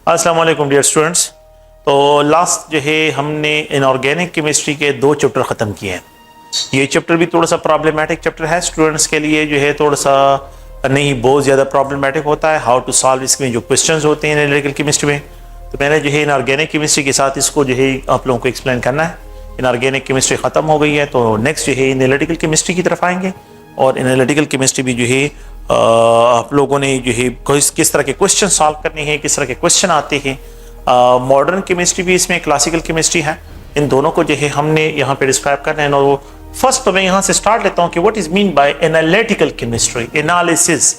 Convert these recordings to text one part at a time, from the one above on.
अस्सलाम वालेकुम dear students. तो लास्ट जो है हमने इनऑर्गेनिक केमिस्ट्री के 2 चैप्टर ख़त्म किए हैं। ये चैप्टर भी थोड़ा सा प्रॉब्लमेटिक चैप्टर है स्टूडेंट्स के लिए, जो है थोड़ा सा नहीं बहुत ज़्यादा प्रॉब्लमेटिक होता है। हाउ टू सॉल्व इसमें जो क्वेश्चंस होते हैं एनालिटिकल केमिस्ट्री में, तो मैंने जो है इनऑर्गेनिक केमिस्ट्री के साथ इसको जो है आप लोगों को एक्सप्लेन करना है। इनऑर्गेनिक केमिस्ट्री ख़त्म हो गई है तो नेक्स्ट जो है एनालिटिकल केमिस्ट्री की तरफ आएंगे। और एनालिटिकल केमिस्ट्री भी जो है आप लोगों ने जो है किस तरह के क्वेश्चन सॉल्व करने हैं, किस तरह के क्वेश्चन आते हैं। मॉडर्न केमिस्ट्री भी इसमें क्लासिकल केमिस्ट्री है, इन दोनों को जो है हमने यहाँ पे डिस्क्राइब करना है। और फर्स्ट तो मैं यहाँ से स्टार्ट लेता हूँ कि what is mean by analytical chemistry, analysis.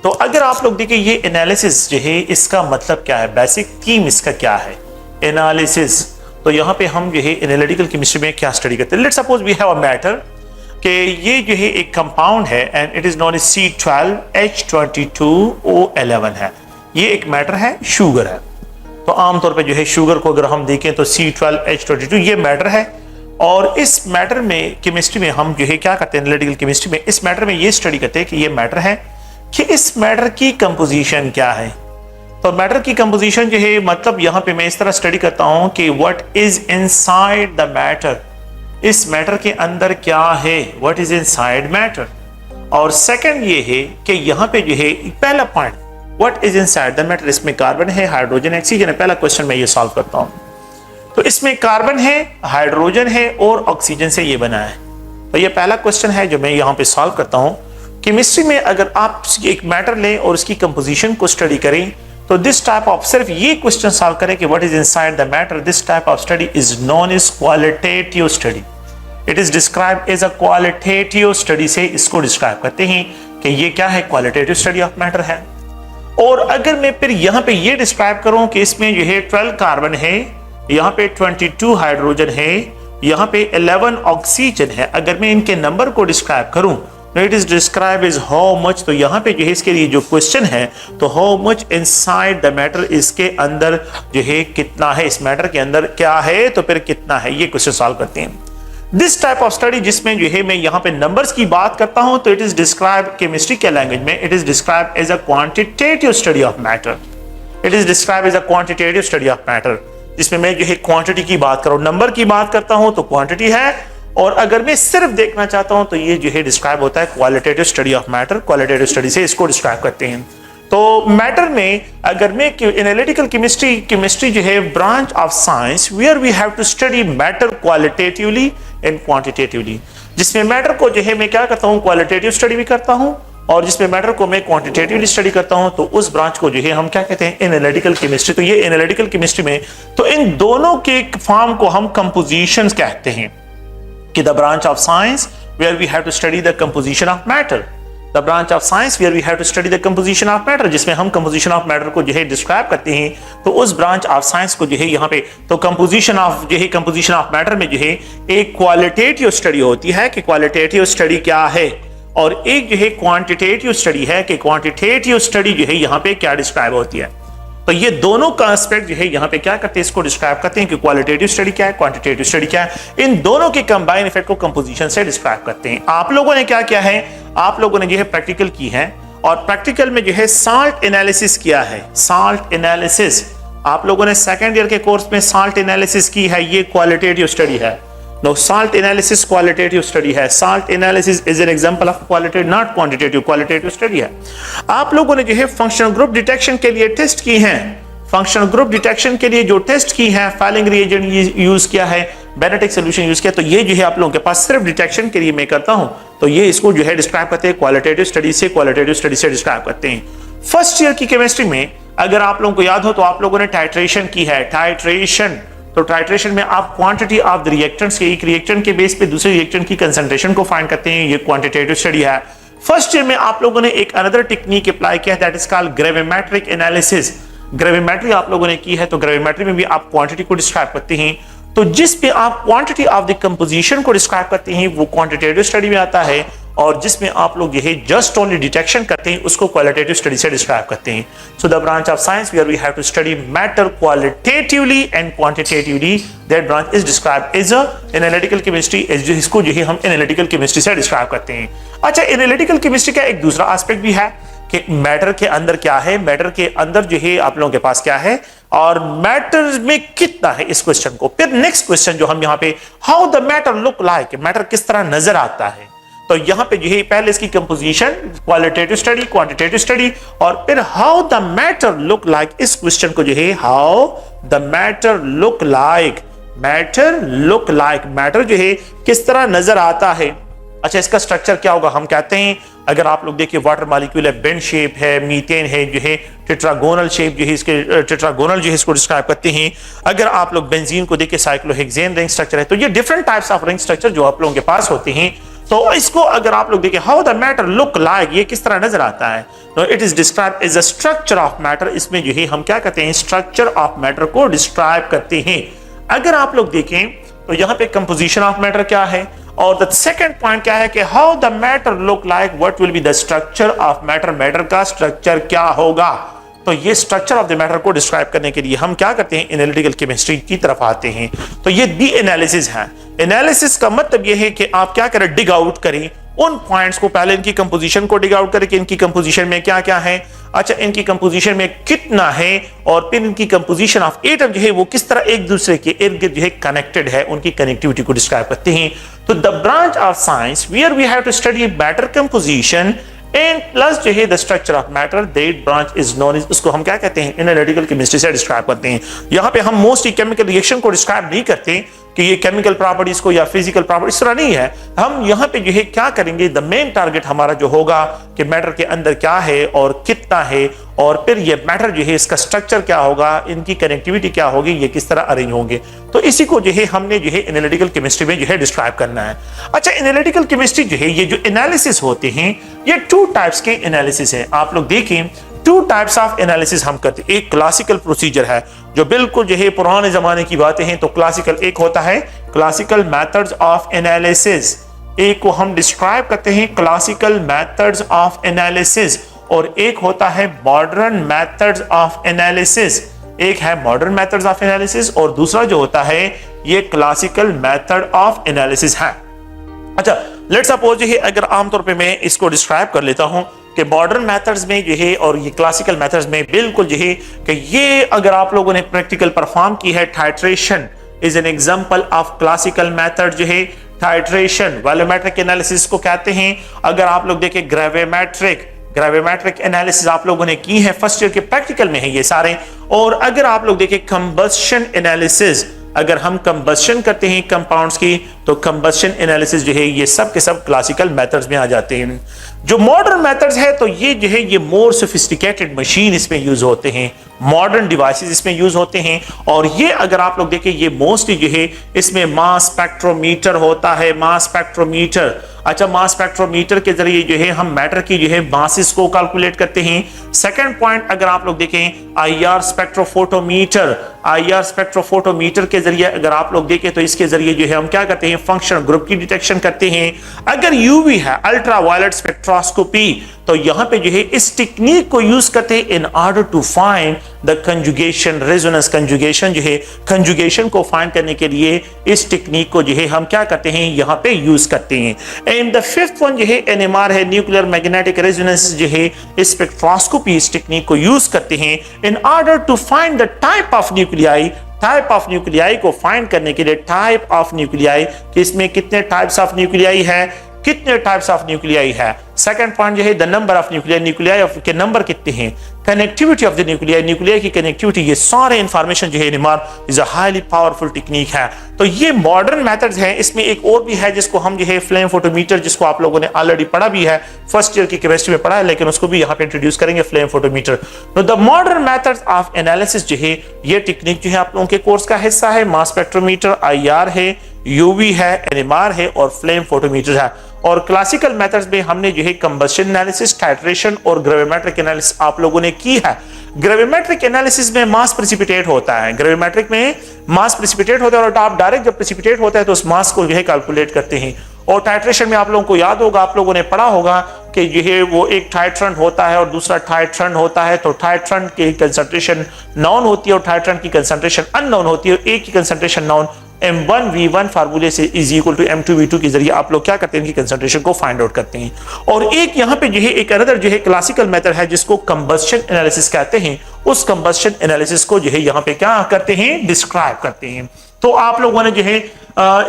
तो अगर आप लोग देखिए ये एनालिसिस जो है इसका मतलब क्या है, बेसिक थीम इसका क्या है एनालिसिस। तो यहाँ पे हम जो है एनालिटिकल केमिस्ट्री में क्या स्टडी करते हैं। Let's suppose we have a matter कि ये जो है एक कंपाउंड है and it is known as C12H22O11 है। ये एक मैटर है, शुगर है। तो आमतौर पे जो है शुगर को अगर हम देखें तो C12H22 ये मैटर है। और इस मैटर में केमिस्ट्री में हम जो है क्या करते हैं, एनालिटिकल केमिस्ट्री में इस मैटर में ये स्टडी करते हैं कि ये मैटर है कि इस मैटर की कंपोजिशन क्या है। तो मैटर की कंपोजिशन जो है मतलब यहाँ पे मैं इस तरह स्टडी करता हूँ कि what is inside the matter, इस मैटर के अंदर क्या है, व्हाट इज इनसाइड मैटर। और सेकंड ये है कि यहाँ पे जो है पहला point what is inside the matter, इसमें कार्बन है, हाइड्रोजन है, ऑक्सीजन है। पहला क्वेश्चन मैं ये सॉल्व करता हूँ। तो इसमें कार्बन है, हाइड्रोजन है और ऑक्सीजन से ये बना है। तो ये पहला क्वेश्चन है जो मैं यहाँ पे सॉल्व करता हूँ। केमिस्ट्री में अगर आप एक मैटर लें और उसकी कंपोजिशन को स्टडी करें तो दिस टाइप ऑफ सिर्फ ये क्वेश्चन सॉल्व करें कि what is inside the matter, this type of study is known as qualitative study. It is described as a qualitative study से इसको डिस्क्राइब करते हैं कि ये क्या है, क्वालिटेटिव स्टडी ऑफ मैटर है। और अगर मैं फिर यहाँ पे ये डिस्क्राइब करूं कि इसमें जो है 12 कार्बन है, यहाँ पे 22 हाइड्रोजन है, यहाँ पे 11 ऑक्सीजन है, अगर मैं इनके नंबर को डिस्क्राइब करूं it is describe is how much. तो यहाँ पे जो है इसके लिए जो क्वेश्चन है तो how much inside the matter, इसके अंदर जो है कितना है, इस मैटर के अंदर क्या है तो फिर कितना है, ये क्वेश्चन सॉल्व करते हैं। दिस टाइप ऑफ स्टडी जिसमें जो है मैं यहाँ पे नंबर्स की बात करता हूं तो इट इज डिस्क्राइब केमिस्ट्री के लैंग्वेज में it is describe as a quantitative study of matter. It is describe as a quantitative study of matter, जिसमें मैं जो है क्वांटिटी की बात करूं, नंबर की बात करता हूं तो क्वांटिटी है। और अगर मैं सिर्फ देखना चाहता हूं तो ये जो है डिस्क्राइब होता है qualitative study of matter. Qualitative study से इसको डिस्क्राइब करते हैं। तो मैटर में अगर मैं एनालिटिकल केमिस्ट्री जो है branch of science where we have to study matter qualitatively and quantitatively, जिसमें मैटर को जो है मैं क्या करता हूं, क्वालिटेटिव स्टडी भी करता हूं और जिसमें मैटर को मैं क्वांटिटेटिवली स्टडी करता हूं, तो उस ब्रांच को जो है हम क्या कहते हैं, एनालिटिकल केमिस्ट्री। तो ये एनालिटिकल केमिस्ट्री में तो इन दोनों के फॉर्म को हम कंपोजिशंस कहते हैं कि the branch of science where we have to study the composition of matter, the branch of science where we have to study the composition of matter, जिसमें हम कंपोजिशन ऑफ मैटर को जो है डिस्क्राइब करते हैं। तो उस ब्रांच ऑफ साइंस को जो है यहाँ पे तो कंपोजिशन ऑफ मैटर में जो है एक क्वालिटेटिव स्टडी होती है कि क्वालिटेटिव स्टडी क्या है, और एक जो है क्वांटिटेटिव स्टडी है कि क्वांटिटेटिव स्टडी जो है यहाँ पे क्या डिस्क्राइब होती है। तो ये दोनों का एस्पेक्ट जो है यहाँ पे क्या करते हैं, इसको डिस्क्राइब करते हैं कि क्वालिटेटिव स्टडी क्या है, क्वांटिटेटिव स्टडी क्या है। इन दोनों के कंबाइन इफेक्ट को कंपोजिशन से डिस्क्राइब करते हैं। आप लोगों ने क्या किया है, आप लोगों ने जो है प्रैक्टिकल की है और प्रैक्टिकल में जो है साल्ट एनालिसिस किया है। साल्ट एनालिसिस आप लोगों ने सेकेंड ईयर के कोर्स में साल्ट एनालिसिस की है, ये क्वालिटेटिव स्टडी है। No, salt analysis qualitative study है। Salt analysis is an example of qualitative not quantitative, qualitative study है। आप लोगों ने जो है फंक्शनल ग्रुप डिटेक्शन के लिए टेस्ट की हैं, फंक्शनल ग्रुप डिटेक्शन के लिए जो टेस्ट की है, फाइलिंग रिएजेंट यूज किया है, बेनेटिक सॉल्यूशन यूज किया। तो ये जो है आप लोगों के पास सिर्फ डिटेक्शन के लिए मैं करता हूं, तो ये इसको जो है डिस्क्राइब करते हैं क्वालिटेटिव स्टडी से, क्वालिटेटिव स्टडी से डिस्क्राइब करते हैं। फर्स्ट ईयर की केमिस्ट्री में अगर आप लोगों को याद हो तो आप लोगों ने टाइट्रेशन की है, टाइट्रेशन। तो टाइट्रेशन में आप क्वांटिटी ऑफ द रिएक्टेंट्स के एक रिएक्टेंट के बेस पे दूसरे रिएक्टेंट की कंसंट्रेशन को फाइंड करते हैं, ये क्वांटिटेटिव स्टडी है। फर्स्ट ईयर में आप लोगों ने एक अनदर टेक्निक अप्लाई किया है that is called gravimetric analysis. Gravimetry आप लोगों ने की है, तो ग्रेविमेट्री में भी आप क्वांटिटी को डिस्क्राइब करते हैं। तो जिस पे आप क्वांटिटी ऑफ द कंपोजिशन को डिस्क्राइब करते हैं वो क्वांटिटेटिव स्टडी में आता है, और जिसमें आप लोग ये जस्ट ओनली डिटेक्शन करते हैं उसको क्वालिटेटिव स्टडी से डिस्क्राइब करते हैं। So the branch of science where we have to study matter qualitatively and quantitatively, that branch is described as a analytical chemistry. इसको जो है हम एनालिटिकल केमिस्ट्री से डिस्क्राइब करते हैं। अच्छा, एनालिटिकल केमिस्ट्री का एक दूसरा एस्पेक्ट भी है कि मैटर के अंदर क्या है, मैटर के अंदर जो है आप लोगों के पास क्या है और मैटर में कितना है इस क्वेश्चन को। फिर नेक्स्ट क्वेश्चन जो हम यहाँ पे, how the matter look like, matter किस तरह नजर आता है। तो यहाँ पे जो है पहले इसकी composition, qualitative study, quantitative study, और फिर how the matter look like, इस क्वेश्चन को जो है how the matter look like, matter look like, matter जो है किस तरह नजर आता है। अच्छा, इसका स्ट्रक्चर क्या होगा, हम कहते हैं अगर आप लोग देखिए वाटर मॉलिक्यूल है, बेंड शेप है, मीथेन है जो है, टेट्रागोनल शेप जो है इसके, टेट्रागोनल जो है इसको डिस्क्राइब करते हैं। अगर आप लोग बेंजीन को देखिए साइक्लोहेक्सेन रिंग स्ट्रक्चर है। तो ये different types of ring structure जो आप लोगों के पास होते हैं। तो इसको अगर आप लोग देखिए how the matter look like, ये किस तरह नजर आता है, तो it is describe as a structure of matter. इसमें जो है हम क्या कहते हैं, स्ट्रक्चर ऑफ मैटर को डिस्क्राइब करते हैं। अगर आप लोग देखें तो यहाँ पे कंपोजिशन ऑफ मैटर क्या है, और द सेकंड पॉइंट क्या है कि how the matter look like, what will be the structure of matter, matter का स्ट्रक्चर क्या होगा। तो ये स्ट्रक्चर ऑफ द मैटर को डिस्क्राइब करने के लिए हम क्या करते हैं, एनालिटिकल केमिस्ट्री की तरफ आते हैं। तो ये दी एनालिसिस है। एनालिसिस का मतलब ये है कि आप क्या करें, डिग आउट करें उन पॉइंट्स को, पहले इनकी कंपोजिशन को डिग आउट करें कि इनकी कंपोजिशन में क्या क्या है, अच्छा इनकी कंपोजिशन में कितना है, और फिर इनकी कंपोजिशन ऑफ एटम जो है वो किस तरह एक दूसरे के इर्द गिर्द जो है कनेक्टेड है, उनकी कनेक्टिविटी को डिस्क्राइब करते हैं। तो the branch of science where we have to study matter composition and plus जो है the structure of matter, that branch is known as, उसको हम क्या कहते हैं, एनालिटिकल केमिस्ट्री से डिस्क्राइब करते हैं। यहाँ पे हम मोस्टली केमिकल रिएक्शन को डिस्क्राइब नहीं करते कि ये केमिकल प्रॉपर्टीज को या फिजिकल प्रॉपर्टीज, इस तरह नहीं है। हम यहाँ पे जो है क्या करेंगे, द मेन टारगेट हमारा जो होगा कि मैटर के अंदर क्या है और कितना है, और फिर ये मैटर जो है इसका स्ट्रक्चर क्या होगा, इनकी कनेक्टिविटी क्या होगी, ये किस तरह अरेंज होंगे। तो इसी को जो है हमने जो है एनालिटिकल केमिस्ट्री में जो है डिस्क्राइब करना है। अच्छा, एनालिटिकल केमिस्ट्री जो है, ये जो एनालिसिस होते हैं ये टू टाइप्स के एनालिसिस है। आप लोग देखें टू टाइप्स ऑफ एनालिसिस हम करते हैं। एक क्लासिकल प्रोसीजर है जो बिल्कुल जो है पुराने जमाने की बातें हैं, तो क्लासिकल एक होता है क्लासिकल मेथड्स ऑफ एनालिसिस, एक को हम डिस्क्राइब करते हैं क्लासिकल मेथड्स ऑफ एनालिसिस, और एक होता है मॉडर्न मेथड्स ऑफ एनालिसिस। एक है मॉडर्न मेथड्स ऑफ एनालिसिस और दूसरा जो होता है ये क्लासिकल मेथड ऑफ एनालिसिस है। अच्छा, लेट्स सपोज ये अगर आमतौर पे मैं इसको डिस्क्राइब कर लेता हूं कि मॉडर्न मेथड्स में जो है और ये क्लासिकल मेथड्स में बिल्कुल जो है कि ये अगर आप लोगों ने प्रैक्टिकल परफॉर्म की है, titration is an example of classical method जो है। टाइट्रेशन वॉल्यूमेट्रिक एनालिसिस को कहते हैं। अगर आप लोग देखें ग्रेविमेट्रिक एनालिसिस आप लोगों ने की है, फर्स्ट ईयर के प्रैक्टिकल में है ये सारे। और अगर आप लोग देखें कंबस्शन एनालिसिस, अगर हम कंबस्शन करते हैं कंपाउंड्स की, तो कंबस्शन एनालिसिस जो है ये सब के सब क्लासिकल मेथड्स में आ जाते हैं। जो मॉडर्न मेथड्स है तो ये जो है ये मोर सोफिस्टिकेटेड मशीन इसमें यूज होते हैं, मॉडर्न डिवाइसेस इसमें यूज होते हैं। और ये अगर आप लोग देखें ये मोस्टली जो है इसमें मास स्पेक्ट्रोमीटर होता है, मास स्पेक्ट्रोमीटर। अच्छा, मास स्पेक्ट्रोमीटर के जरिए जो है हम मैटर की जो है मासेस को कैलकुलेट करते हैं। सेकंड पॉइंट अगर आप लोग देखें आईआर स्पेक्ट्रोफोटोमीटर, आईआर स्पेक्ट्रोफोटोमीटर के जरिए अगर आप लोग देखें तो इसके जरिए जो है हम क्या करते हैं, फंक्शनल ग्रुप की डिटेक्शन करते हैं। अगर यूवी है अल्ट्रावायलेट स्पेक्ट्रोस्कोपी, तो यहां पे जो है इस टेक्निक को यूज करते हैं in order to find the conjugation, resonance conjugation जो है कंजुगेशन को फाइंड करने के लिए इस टेक्निक को जो है हम क्या करते हैं यहां पे यूज करते हैं। एंड द फिफ्थ वन जो है एनएमआर है, न्यूक्लियर मैग्नेटिक रेजोनेंस जो है स्पेक्ट्रोस्कोपी, इस टेक्निक को यूज करते हैं in order to find the type of nuclei. Type of nuclei को फाइंड करने के लिए टाइप ऑफ न्यूक्लियाई कि इसमें कितने टाइप्स ऑफ न्यूक्लियाई है, कितने टाइप्स ऑफ न्यूक्लियाई है। सेकंड पॉइंट जो है the number of nuclei, nuclei के नंबर कितने हैं। Connectivity of the nuclei, nuclei की कनेक्टिविटी, ये सारे इंफॉर्मेशन जो है NMR is a highly powerful technique है। तो ये मॉडर्न मेथड्स हैं। इसमें एक और भी है जिसको हम जो है फ्लेम फोटोमीटर, जिसको आप लोगों ने ऑलरेडी पढ़ा भी है, फर्स्ट ईयर की केमिस्ट्री में पढ़ा है, लेकिन उसको भी यहाँ पे इंट्रोड्यूस करेंगे, फ्लेम फोटोमीटर। तो the modern methods of analysis जो है ये टेक्निक जो है आप लोगों के कोर्स का हिस्सा है। मास स्पेक्ट्रोमीटर, आईआर है, यूवी है, एनएमआर है और फ्लेम फोटोमीटर है। और क्लासिकल मेथड्स में हमने जो है कंबस्शन एनालिसिस, टाइट्रेशन और ग्रेविमेट्रिक एनालिसिस आप लोगों ने की है। ग्रेविमेट्रिक एनालिसिस में मास प्रेसिपिटेट होता है, ग्रेविमेट्रिक में मास प्रेसिपिटेट होता है और आप डायरेक्ट जब प्रेसिपिटेट होता है तो उस मास को जो है कैलकुलेट करते हैं। और टाइट्रेशन में आप लोगों को याद होगा, आप लोगों ने पढ़ा होगा कि जो है वो एक टाइट्रन होता है और दूसरा टाइट्रन होता है। तो टाइट्रन की कंसंट्रेशन नॉन होती है और टाइट्रन की कंसंट्रेशन अननोन होती है। एक की कंसंट्रेशन नॉन M1V1 फार्मूले से इज इक्वल टू M2V2 के जरिए आप लोग क्या करते हैं, इनकी कंसंट्रेशन को फाइंड आउट करते हैं। और एक यहाँ पे जो है एक अनदर जो है क्लासिकल मेथड है जिसको कंबस्शन एनालिसिस कहते हैं, उस कंबस्शन एनालिसिस को जो है यहाँ पे क्या करते हैं, डिस्क्राइब करते हैं। तो आप लोगों ने जो है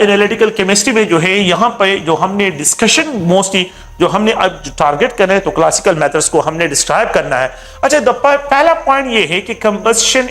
एनालिटिकल केमिस्ट्री में जो है यहाँ पे जो हमने डिस्कशन मोस्टली जो हमने अब टारगेट करना है तो क्लासिकल मेथड्स को हमने डिस्क्राइब करना है। अच्छा, पहला पॉइंट ये है कि कंबस्शन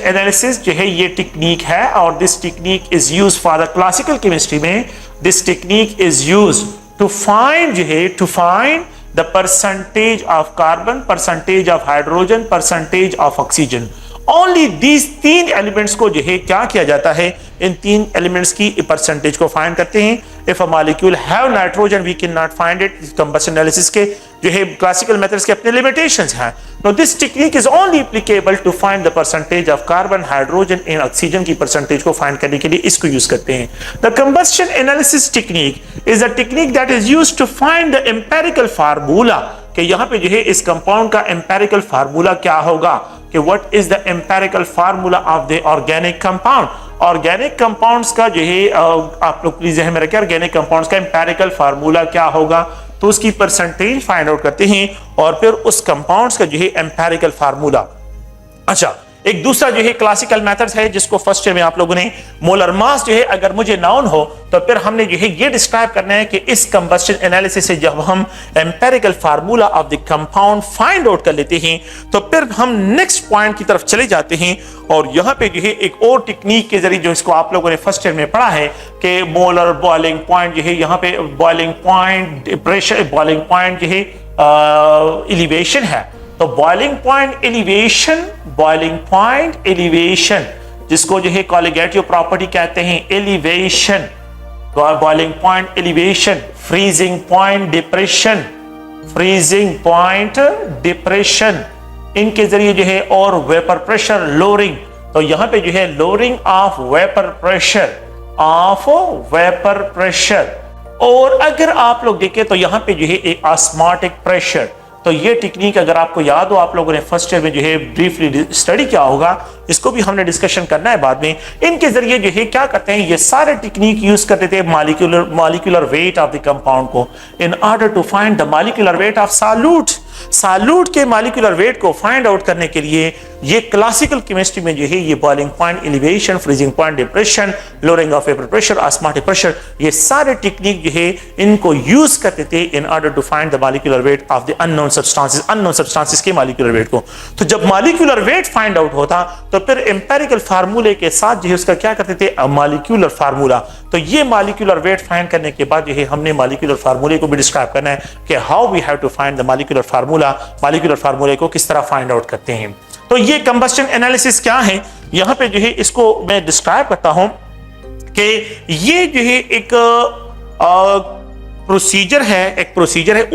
एनालिसिस जो है ये टेक्निक है और this technique is used for the classical chemistry में। This technique is used to find जो है to find the percentage of carbon, percentage of hydrogen, percentage of oxygen. Only these तीन elements को जो है क्या किया जाता है, इन तीन एलिमेंट्स की परसेंटेज को फाइंड करते हैं। If a molecule have nitrogen we can not find it. Combustion analysis के जो है क्लासिकल मेथड्स के अपने लिमिटेशंस हैं। No this technique is only applicable to find the percentage of carbon, hydrogen and oxygen की percentage को find करने के लिए इसको यूज करते हैं। The combustion analysis technique is a technique that is used to find the empirical formula, कि यहाँ पे जो है इस कंपाउंड का एम्पिरिकल फार्मूला क्या होगा, कि what is the empirical formula of the organic compound. Organic compounds का जो है आप लोग प्लीज ध्यान में रखें, ऑर्गेनिक कंपाउंड्स का एम्पिरिकल फार्मूला क्या होगा, तो उसकी परसेंटेज फाइंड आउट करते हैं और फिर उस कंपाउंड्स का जो है एम्पिरिकल फार्मूला। अच्छा, एक दूसरा जो है क्लासिकल मेथड्स है जिसको फर्स्ट ईयर में आप लोगों ने मोलर मास जो है अगर मुझे नाउन हो तो फिर हमने जो है ये डिस्क्राइब करना है कि इस कंबस्शन एनालिसिस से जब हम empirical formula of the compound find out कर लेते हैं तो फिर हम नेक्स्ट पॉइंट की तरफ चले जाते हैं। और यहाँ पे जो है एक और टेक्निक के जरिए जो इसको आप लोगों ने फर्स्ट ईयर में पढ़ा है कि मोलर बॉइलिंग पॉइंट जो है, यहाँ पे boiling point pressure, boiling point जो है एलिवेशन है। तो बॉइलिंग पॉइंट एलिवेशन जिसको जो है कॉलिगेटिव प्रॉपर्टी कहते हैं, elevation, boiling point elevation, freezing point depression, इनके जरिए जो है, और वेपर प्रेशर लोअरिंग। तो यहां पे जो है लोअरिंग ऑफ वेपर प्रेशर, और अगर आप लोग देखें तो यहां पे जो है एक ऑस्मोटिक प्रेशर। तो ये टेक्निक अगर आपको याद हो, आप लोगों ने फर्स्ट ईयर में जो है ब्रीफली स्टडी किया होगा, इसको भी हमने डिस्कशन करना है बाद में। इनके जरिए जो है क्या करते हैं, ये सारे टेक्निक यूज करते थे molecular weight of the compound को in order to find the molecular weight of solute के मॉलिक्यूलर वेट को फाइंड आउट करने के लिए ये क्लासिकल केमिस्ट्री में जो है ये boiling point elevation, freezing point depression, lowering of vapour pressure, osmotic pressure, ये सारे टेक्निक जो है इनको यूज करते थे in order to find the molecular weight of the unknown substances के मॉलिक्यूलर वेट को। तो जब मॉलिक्यूलर वेट फाइंड आउट होता तो फिर एम्पिरिकल फार्मूले के साथ जो है उसका क्या करते थे, मॉलिक्यूलर फार्मूला। तो ये मॉलिक्यूलर वेट फाइंड करने के बाद जो है हमने मॉलिक्यूलर फार्मूले को भी डिस्क्राइब करना है कि how we have to find the molecular फार्मूले को किस तरह फाइंड आउट करते हैं। तो ये कंबस्शन एनालिसिस क्या है, यहां पे जो है इसको मैं डिस्क्राइब करता हूं कि ये जो है एक प्रोसीजर है,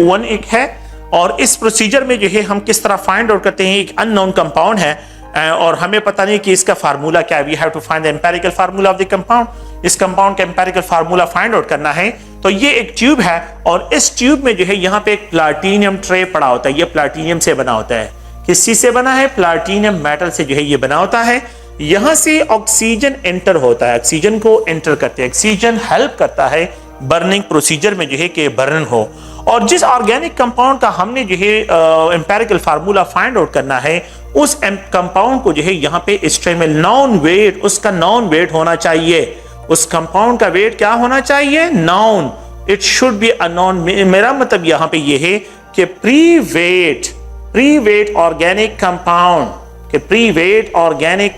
ओवन एक है, और इस प्रोसीजर में जो है हम किस तरह फाइंड आउट करते हैं, एक अननोन कंपाउंड है और हमें पता नहीं कि इसका फार्मूला क्या है। We have to find the empirical formula of the compound. इस कंपाउंड का एम्पिरिकल फार्मूला फाइंड आउट करना है। तो ये एक ट्यूब है और इस ट्यूब में जो है यहाँ पे एक प्लाटिनियम ट्रे पड़ा होता है। ये प्लाटिनियम से बना होता है। किस चीज से बना है, प्लाटिनियम मेटल से जो है ये बना होता है। यहां से ऑक्सीजन एंटर होता है, ऑक्सीजन को एंटर करते हैं। ऑक्सीजन हेल्प करता है बर्निंग प्रोसीजर में जो है कि बर्न हो। और जिस ऑर्गेनिक कंपाउंड का हमने जो है एम्पिरिकल फार्मूला फाइंड आउट करना है, उस कंपाउंड को जो है यहाँ पे इस ट्रे में नॉन वेट, उसका नॉन वेट होना चाहिए। उस कंपाउंड का वेट क्या होना चाहिए, non, it should be a non. मेरा मतलब यहाँ पे ये है कि प्री वेट ऑर्गेनिक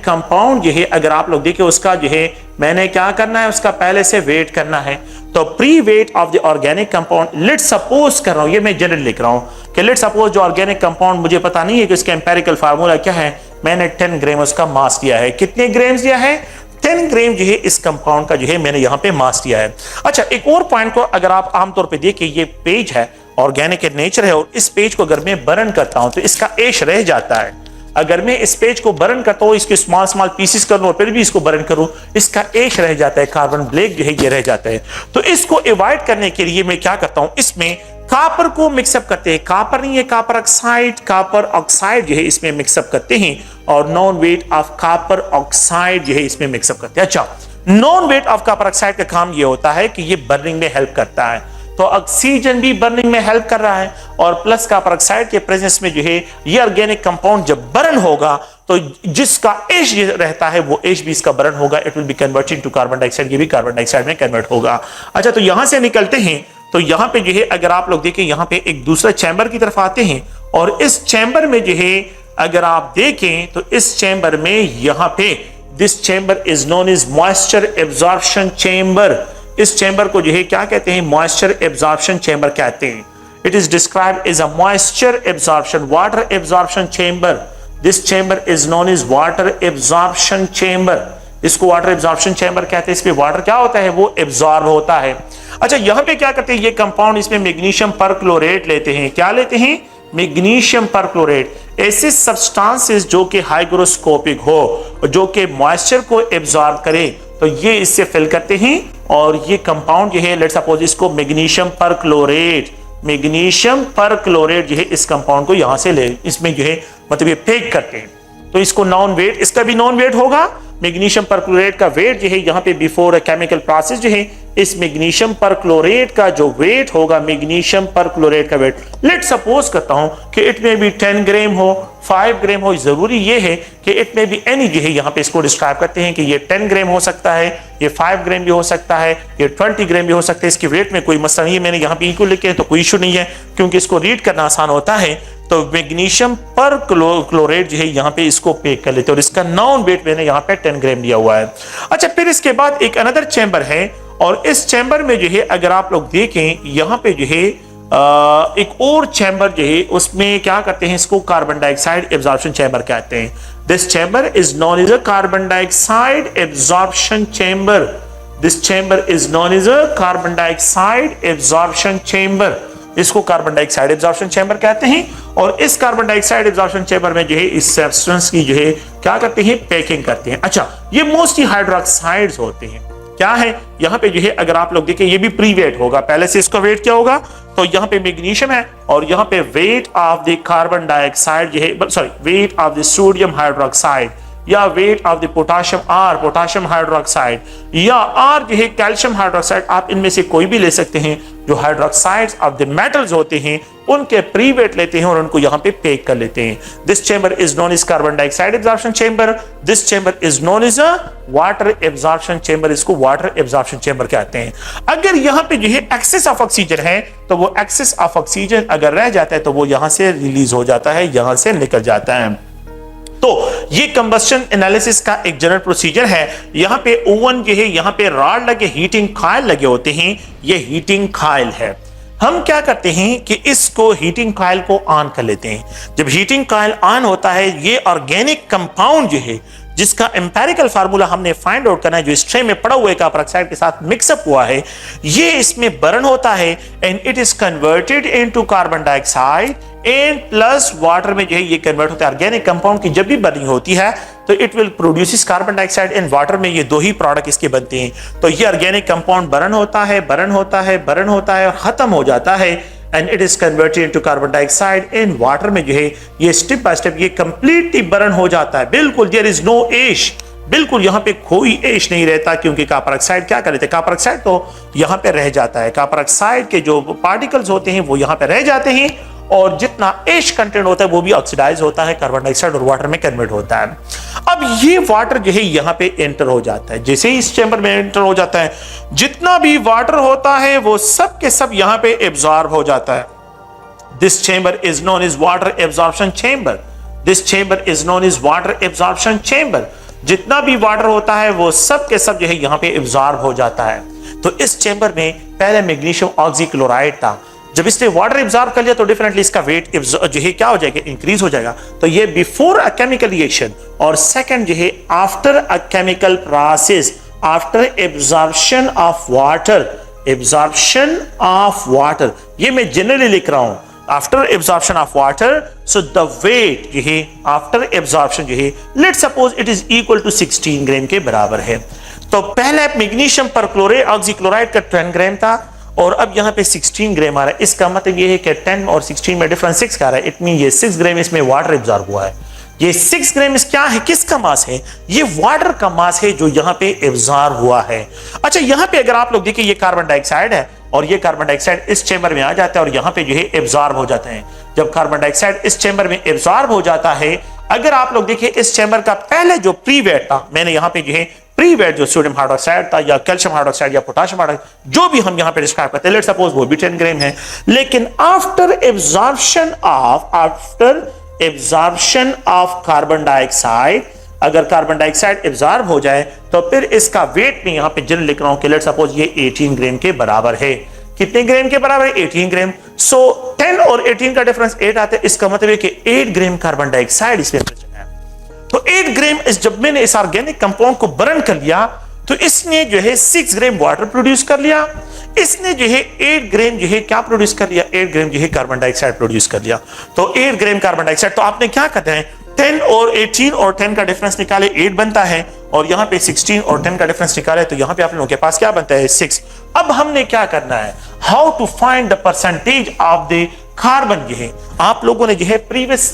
कंपाउंड जो है अगर आप लोग देखें उसका जो है मैंने क्या करना है, उसका पहले से वेट करना है। तो pre wait of the organic compound, let suppose कर रहा हूं, ये मैं जनरल लिख रहा हूं कि लेट सपोज जो ऑर्गेनिक कंपाउंड मुझे पता नहीं है कि इसका एम्पिरिकल फार्मूला क्या है, मैंने 10 ग्राम उसका मास दिया है। कितने ग्राम दिया है, 10 ग्राम जो है इस कंपाउंड का जो है मैंने यहाँ पे मास दिया है। अच्छा, एक और पॉइंट को अगर आप आमतौर पर देखिए, ये पेज है ऑर्गेनिक नेचर है और इस पेज को अगर मैं बर्न करता हूं तो इसका एश रह जाता है। अगर मैं इस पेज को बर्न करता हूं, इसके स्मॉल स्मॉल पीसेस करूं और फिर भी इसको बर्न करूं, इसका एश रह जाता है, कार्बन ब्लैक जो है ये रह जाता है। तो इसको अवॉइड करने के लिए मैं क्या करता हूं, इसमें कॉपर को मिक्सअप करते हैं, कॉपर नहीं है कॉपर ऑक्साइड, कॉपर ऑक्साइड जो है इसमें मिक्सअप करते हैं और non weight of copper oxide जो है इसमें मिक्सअप करते हैं। अच्छा, non weight of copper oxide का काम ये होता है कि ये बर्निंग में हेल्प करता है, तो ऑक्सीजन भी बर्निंग में हेल्प कर रहा है और प्लस कॉपर ऑक्साइड के प्रेजेंस में जो है ये ऑर्गेनिक कंपाउंड जब बर्न होगा तो जिसका एच रहता है वो एच भी इसका बर्न होगा, it will be converted to carbon dioxide, ये भी कार्बन डाइऑक्साइड में कन्वर्ट होगा। अच्छा, तो यहां से निकलते हैं, तो यहां पे जो है अगर आप लोग देखें यहां पे एक दूसरा चैम्बर की तरफ आते हैं और इस चैम्बर में जो है अगर आप देखें तो इस चैम्बर में यहां पे this chamber is known as moisture absorption chamber. इस चैम्बर को जो है क्या कहते हैं, मॉइस्चर एब्जॉर्प्शन चैम्बर कहते हैं। It is described as a moisture absorption water absorption chamber. This chamber is known as water absorption chamber. इसको वाटर एब्जॉर्प्शन चैम्बर कहते हैं। इसमें वाटर क्या होता है, वो एब्जॉर्ब होता है। अच्छा, यहां पे क्या करते हैं ये कंपाउंड, इसमें मैग्नीशियम परक्लोरेट लेते हैं। क्या लेते हैं, मैग्नीशियम परक्लोरेट। ऐसे सब्सटेंसेस जो कि हाइग्रोस्कोपिक हो, जो कि मॉइस्चर को एब्जॉर्ब करे, तो ये इससे फिल करते हैं और ये कंपाउंड जो है लेट्स सपोज इसको मैग्नीशियम परक्लोरेट, मैग्नीशियम परक्लोरेट जो है इस कंपाउंड को यहां से ले, इसमें जो है मतलब ये फेक करते हैं, तो इसको नॉन वेट, इसका भी नॉन वेट होगा। मैग्नीशियम परक्लोरेट का वेट जो है यहाँ पे बिफोर केमिकल प्रोसेस जो है इस मैग्नीशियम परक्लोरेट का जो वेट होगा, मैग्नीशियम परक्लोरेट का वेट लेट सपोज करता हूं कि इट में भी 10 ग्राम हो, 5 ग्राम हो, जरूरी ये है कि इट में भी एनी जो है यहाँ पे इसको डिस्क्राइब करते हैं कि ये 10 ग्राम हो सकता है, ये 5 ग्राम भी हो सकता है, ये 20 ग्राम भी हो सकता है। इसके वेट में कोई मसला नहीं है, मैंने यहाँ पे इक्वल लिखे तो कोई इशू नहीं है क्योंकि इसको रीड करना आसान होता है। तो मैग्नीशियम परक्लोरेट जो है यहाँ पे इसको पैक कर लेते हैं और इसका नॉन वेट मैंने यहाँ पे 10 ग्राम लिया हुआ है। अच्छा, फिर इसके बाद एक अनदर चैम्बर है और इस चैम्बर में जो है अगर आप लोग देखें यहाँ पे जो है एक और चैम्बर जो है उसमें क्या करते हैं, इसको कार्बन डाइऑक्साइड एब्जॉर्प्शन चैम्बर कहते हैं। This chamber is known as a carbon dioxide absorption chamber. This chamber is known as a carbon dioxide absorption chamber. इसको कार्बन डाइऑक्साइड एब्जॉर्प्शन चैम्बर कहते हैं और इस कार्बन डाइऑक्साइड एब्जॉर्प्शन चैम्बर में जो है इस सब्सटेंस की जो है क्या करते हैं, पैकिंग करते हैं। अच्छा, ये मोस्टली हाइड्रोक्साइड्स होते हैं। क्या है यहाँ पे जो है अगर आप लोग देखें ये भी प्री वेट होगा, पहले से इसका वेट क्या होगा, तो यहाँ पे मैग्नीशियम है और यहाँ पे weight of the carbon dioxide जो है, sorry weight of the sodium hydroxide या weight of the potassium or, potassium hydroxide या आर जो है कैल्शियम हाइड्रोक्साइड, आप इनमें से कोई भी ले सकते हैं। जो हाइड्रोक्साइड्स ऑफ द मेटल्स होते हैं उनके प्री वेट लेते हैं और उनको यहाँ पे पैक कर लेते हैं। This chamber is known as carbon dioxide absorption chamber. This chamber is known as a water absorption chamber. इसको वाटर एब्जॉर्प्शन चैम्बर कहते हैं। अगर यहाँ पे जो है एक्सेस ऑफ ऑक्सीजन है तो वो एक्सेस ऑफ ऑक्सीजन अगर रह जाता है तो वो यहाँ से रिलीज हो जाता है, यहाँ से निकल जाता है। तो ये कंबस्शन एनालिसिस का एक जनरल प्रोसीजर है। यहाँ पे ओवन जो है, यहाँ पे रॉड लगे, हीटिंग कॉइल लगे होते हैं, ये हीटिंग कॉइल है। हम क्या करते हैं कि इसको हीटिंग कॉइल को ऑन कर लेते हैं। जब हीटिंग कॉइल ऑन होता है, ये ऑर्गेनिक कंपाउंड जो है जिसका एम्पेरिकल फार्मूला हमने फाइंड आउट करना है, जो स्ट्रे में पड़ा हुआ है कॉपर ऑक्साइड के साथ मिक्सअप हुआ है, ये इसमें बर्न होता है and it is converted into carbon dioxide and plus water में जो है ये कन्वर्ट होता है। ऑर्गेनिक कंपाउंड की जब भी बर्निंग होती है तो it will produce carbon dioxide and water में, ये दो ही प्रोडक्ट इसके बनते हैं। तो ये ऑर्गेनिक कंपाउंड बर्न होता है, बर्न होता है, बर्न होता है और खत्म हो जाता है and it is converted into carbon dioxide and water में जो है ये स्टेप बाय स्टेप ये कंप्लीटली बर्न हो जाता है। बिल्कुल देयर इज नो एश, बिल्कुल यहाँ पे कोई एश नहीं रहता क्योंकि कॉपर ऑक्साइड क्या कर लेते हैं, कॉपर ऑक्साइड तो यहाँ पे रह जाता है। कॉपर ऑक्साइड के जो पार्टिकल्स होते हैं वो यहाँ पे रह जाते हैं और जितना एश कंटेंट होता है वो भी ऑक्सीडाइज होता है, कार्बन डाइऑक्साइड और वाटर में कन्वर्ट होता है। अब ये वाटर जो है यहाँ पे एंटर हो जाता है। जैसे ही इस चैम्बर में एंटर हो जाता है, जितना भी वाटर होता है वो सब के सब यहाँ पे एब्जॉर्ब हो जाता है। This chamber is known as water absorption chamber. This chamber is known as water absorption chamber. जितना भी वाटर होता है वो सब के सब जो है यहाँ पे एब्जॉर्ब हो जाता है। तो इस चैम्बर में पहले मैग्नीशियम ऑक्सीक्लोराइड था, जब इसने वाटर एब्जॉर्ब कर लिया तो डिफरेंटली इसका वेट जो है क्या हो जाएगा, इंक्रीज हो जाएगा। तो ये बिफोर अ केमिकल रिएक्शन और सेकंड जो है after a chemical process, after absorption of water, absorption of water, ये मैं जनरली लिख रहा हूं। After absorption of water, so the weight जो है आफ्टर एब्जॉर्प्शन जो है let suppose it is equal to 16 gram के बराबर है। तो पहले मैग्नीशियम पर क्लोराइड ऑक्सीक्लोराइड का 10 ग्राम था और अब यहाँ पे 16 ग्राम आ रहा है। इसका मतलब ये है कि 10 और 16 में डिफरेंस 6 का आ रहा है। इट मीन ये 6 ग्राम इसमें वाटर एब्जॉर्ब हुआ है। ये 6 ग्राम क्या है, किसका मास है? ये वाटर का मास है जो यहाँ पे एब्जॉर्ब हुआ है। अच्छा, यहाँ पे अगर आप लोग देखिए ये कार्बन डाइऑक्साइड है और ये कार्बन डाइऑक्साइड इस चेंबर में आ जाता है और यहाँ पे जो है एब्जॉर्ब हो जाते हैं। जब कार्बन डाइऑक्साइड इस चेंबर में एब्जॉर्ब हो जाता है, अगर आप लोग देखिए इस चेंबर का पहले जो प्री वेट था, मैंने यहाँ पे जो है प्री वेट जो सोडियम हाइड्रोक्साइड था या कैल्शियम हाइड्रोक्साइड या पोटेशियम हाइड्रोक्साइड जो भी हम यहाँ पे डिस्क्राइब करते हैं, लेट्स सपोज वो भी 10 ग्राम है। लेकिन after absorption of carbon dioxide, अगर कार्बन डाइऑक्साइड एब्जॉर्ब हो जाए तो फिर इसका वेट में यहाँ पे जिन लिख रहा हूं कि लेट्स सपोज ये 18 ग्राम के बराबर है। कितने ग्राम के बराबर है? 18 ग्राम। सो 10 और 18 का डिफरेंस 8 आता है। इसका मतलब है कि 8 ग्राम कार्बन डाइऑक्साइड इसमें प्रेजेंट है। तो 8 ग्राम जब मैंने इस ऑर्गेनिक कंपाउंड को बर्न कर लिया तो इसने जो है 6 ग्राम वाटर प्रोड्यूस कर लिया। इसने जो है 8 ग्राम जो है क्या प्रोड्यूस कर लिया? 8 ग्राम जो है कार्बन डाइऑक्साइड प्रोड्यूस कर लिया। तो 8 ग्राम कार्बन डाइऑक्साइड, तो आपने क्या करना है 10 और 18 और 10 का डिफरेंस निकाले 8 बनता है और यहाँ पे 16 और 10 का डिफरेंस निकाले तो यहाँ पे आप लोगों के पास क्या बनता है 6। अब हमने क्या करना है, how to find the percentage of the carbon. जो है आप लोगों ने जो है प्रीवियस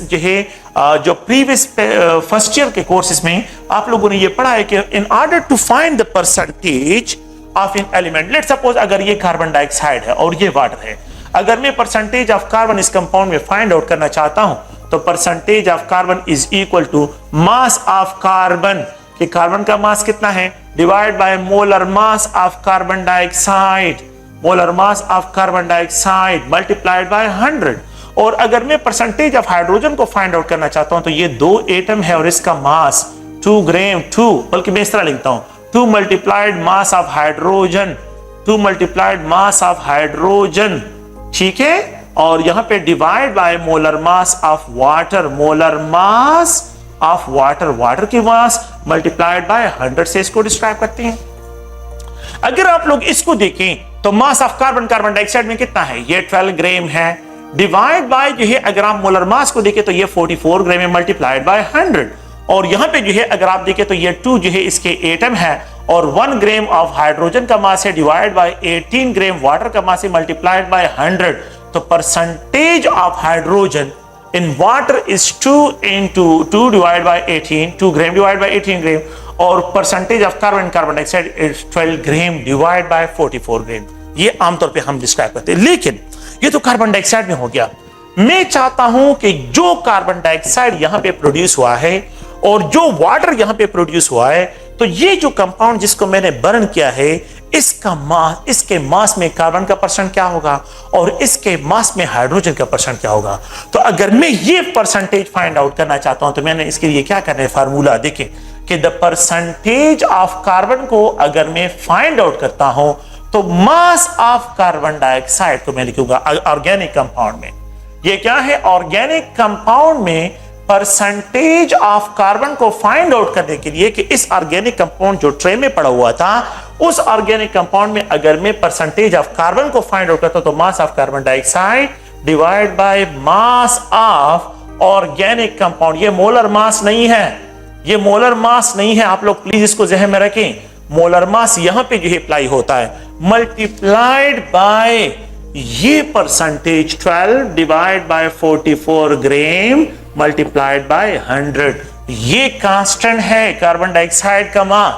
फर्स्ट ईयर के कोर्सेज में आप लोगों ने ये पढ़ा है कि in order to find the percentage of an element, let's suppose अगर ये कार्बन डाइऑक्साइड है और ये वाटर है, अगर मैं परसेंटेज ऑफ कार्बन इस कंपाउंड में फाइंड आउट करना चाहता हूं तो percentage of carbon is equal to mass of carbon, कि कार्बन का मास कितना है, divide by molar mass of carbon dioxide, molar mass of carbon dioxide multiplied by 100। और अगर मैं परसेंटेज ऑफ हाइड्रोजन को फाइंड आउट करना चाहता हूं तो ये 2 एटम है और इसका मास 2 ग्राम, 2 बल्कि मैं इस तरह लिखता हूं 2 multiplied mass of hydrogen, 2 multiplied mass of hydrogen, ठीक है। और यहां पे divide by molar mass of water, molar mass of water, water की मास मल्टीप्लाइड बाय 100 से इसको डिस्क्राइब करते हैं। अगर आप लोग इसको देखें तो मास ऑफ कार्बन कार्बन डाइऑक्साइड में कितना है, ये 12 ग्राम है, डिवाइड बाय जो है अगर आप मोलर मास को देखें तो ये 44 ग्राम है मल्टीप्लाइड बाय 100। और यहां पे जो है अगर आप देखें तो ये 2 जो है इसके एटम है और 1 ग्राम ऑफ हाइड्रोजन का मास है डिवाइड बाय 18 ग्राम वाटर का मास है मल्टीप्लाइड बाय 100। तो percentage of hydrogen in water is 2 into 2 divided by 18, 2 gram divide by 18 ग्राम, और percentage of carbon carbon dioxide is 12 gram divide bye 44 ग्राम। ये आमतौर पे हम डिस्क्राइब करते हैं। लेकिन ये तो कार्बन डाइऑक्साइड में हो गया। मैं चाहता हूं कि जो कार्बन डाइऑक्साइड यहां पे प्रोड्यूस हुआ है और जो वाटर यहां पे प्रोड्यूस हुआ है, तो ये जो कंपाउंड जिसको मैंने बर्न किया है इसका मास, इसके मास में कार्बन का परसेंट क्या होगा और इसके मास में हाइड्रोजन का परसेंट क्या होगा। तो अगर मैं ये परसेंटेज फाइंड आउट करना चाहता हूं तो मैंने इसके लिए क्या करना है, फार्मूला देखें कि द परसेंटेज ऑफ कार्बन को अगर मैं फाइंड आउट करता हूं तो मास ऑफ कार्बन डाइऑक्साइड को मैं लिखूंगा ऑर्गेनिक कंपाउंड में। ये क्या है, ऑर्गेनिक कंपाउंड में परसेंटेज ऑफ कार्बन को फाइंड आउट करने के लिए कि इस ऑर्गेनिक कंपाउंड जो ट्रे में पड़ा हुआ था उस ऑर्गेनिक कंपाउंड में अगर मैं परसेंटेज ऑफ कार्बन को फाइंड आउट करता तो मास of carbon dioxide divide by mass of organic compound. ये मोलर मास नहीं है, ये मोलर मास नहीं है, आप लोग प्लीज इसको ज़हन में रखें। मोलर मास यहां पे जो अप्लाई होता है मल्टीप्लाइड बाय ये percentage 12 divide by 44 gram multiplied by 100। ये कांस्टेंट है कार्बन डाइऑक्साइड का मास,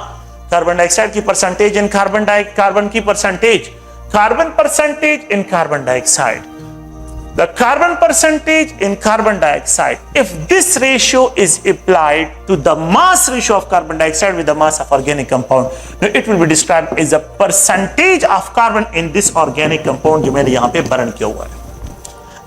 कार्बन डाइऑक्साइड की परसेंटेज इन कार्बन की percentage, carbon percentage in carbon dioxide, the carbon percentage in carbon dioxide, if this ratio is applied to the mass ratio of carbon dioxide with the mass of organic compound, now it will be described as the percentage of carbon in this organic compound जो मैंने यहां पे burn किया हुआ है।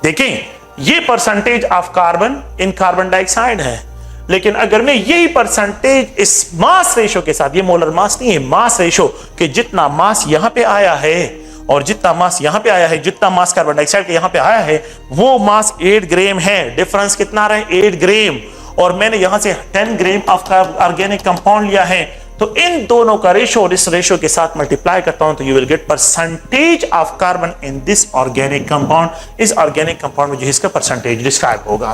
देखें ये percentage of carbon in carbon dioxide है, लेकिन अगर मैं यही परसेंटेज इस मास रेशो के साथ, ये मोलर मास नहीं है, मास रेशो कि जितना मास यहां पे आया है और जितना मास यहां पे आया है, जितना मास कार्बन डाइऑक्साइड के यहां पे आया है वो मास 8 ग्राम है, डिफरेंस कितना रहा है 8 ग्राम, और मैंने यहां से 10 ग्राम ऑफ ऑर्गेनिक कंपाउंड लिया है तो इन दोनों का रेशो और इस रेशो के साथ मल्टीप्लाई करता हूं तो you will gate percentage of carbon in this organic compound. इस ऑर्गेनिक कंपाउंड में जो इसका परसेंटेज डिस्क्राइब होगा।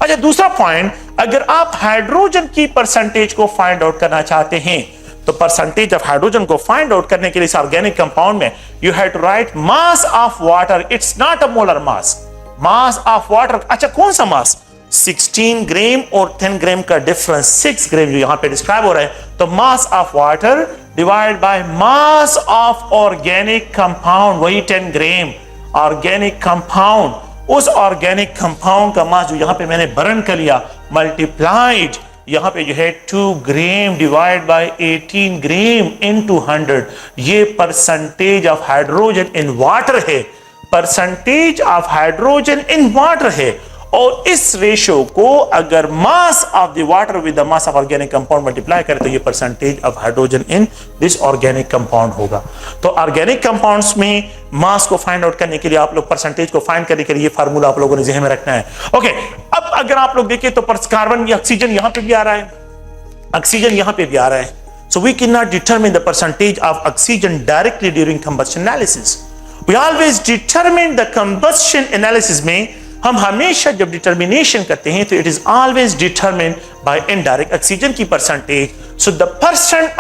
अच्छा, दूसरा पॉइंट, अगर आप हाइड्रोजन की परसेंटेज को फाइंड आउट करना चाहते हैं तो परसेंटेज ऑफ हाइड्रोजन को फाइंड आउट करने के लिए इस ऑर्गेनिक कंपाउंड में you have to write mass of water, it's not a molar mass, mass of water. अच्छा, कौन सा मास? 16 ग्राम और 10 ग्राम का डिफरेंस 6 ग्राम जो यहां पे डिस्क्राइब हो रहा है। तो मास of water divide by mass of organic compound, वही 10 ग्राम ऑर्गेनिक कंपाउंड, उस ऑर्गेनिक कंपाउंड का मास जो यहां पे मैंने बर्न कर लिया मल्टीप्लाइड यहां पे जो है 2 gram divide by 18 gram into 100, ये percentage of hydrogen in water है, percentage of hydrogen in water है। और इस रेशो को अगर mass of the water with the mass of organic compound multiply करें तो ये percentage of hydrogen in this organic compound होगा। तो ऑर्गेनिक कंपाउंड्स में मास को फाइंड आउट करने के लिए आप लोग परसेंटेज को फाइंड करने के लिए ये फार्मूला आप लोगों ने ज़हन में रखना है। ओके, अब अगर आप लोग देखें तो कार्बन या ऑक्सीजन यहां पे भी आ रहा है, ऑक्सीजन यहां पे भी आ रहा है। So we can not determine the percentage of oxygen directly during combustion analysis. We always determine the combustion analysis में हम हमेशा जब डिटर्मिनेशन करते हैं तो it is always determined by indirect oxygen की percentage. So the percent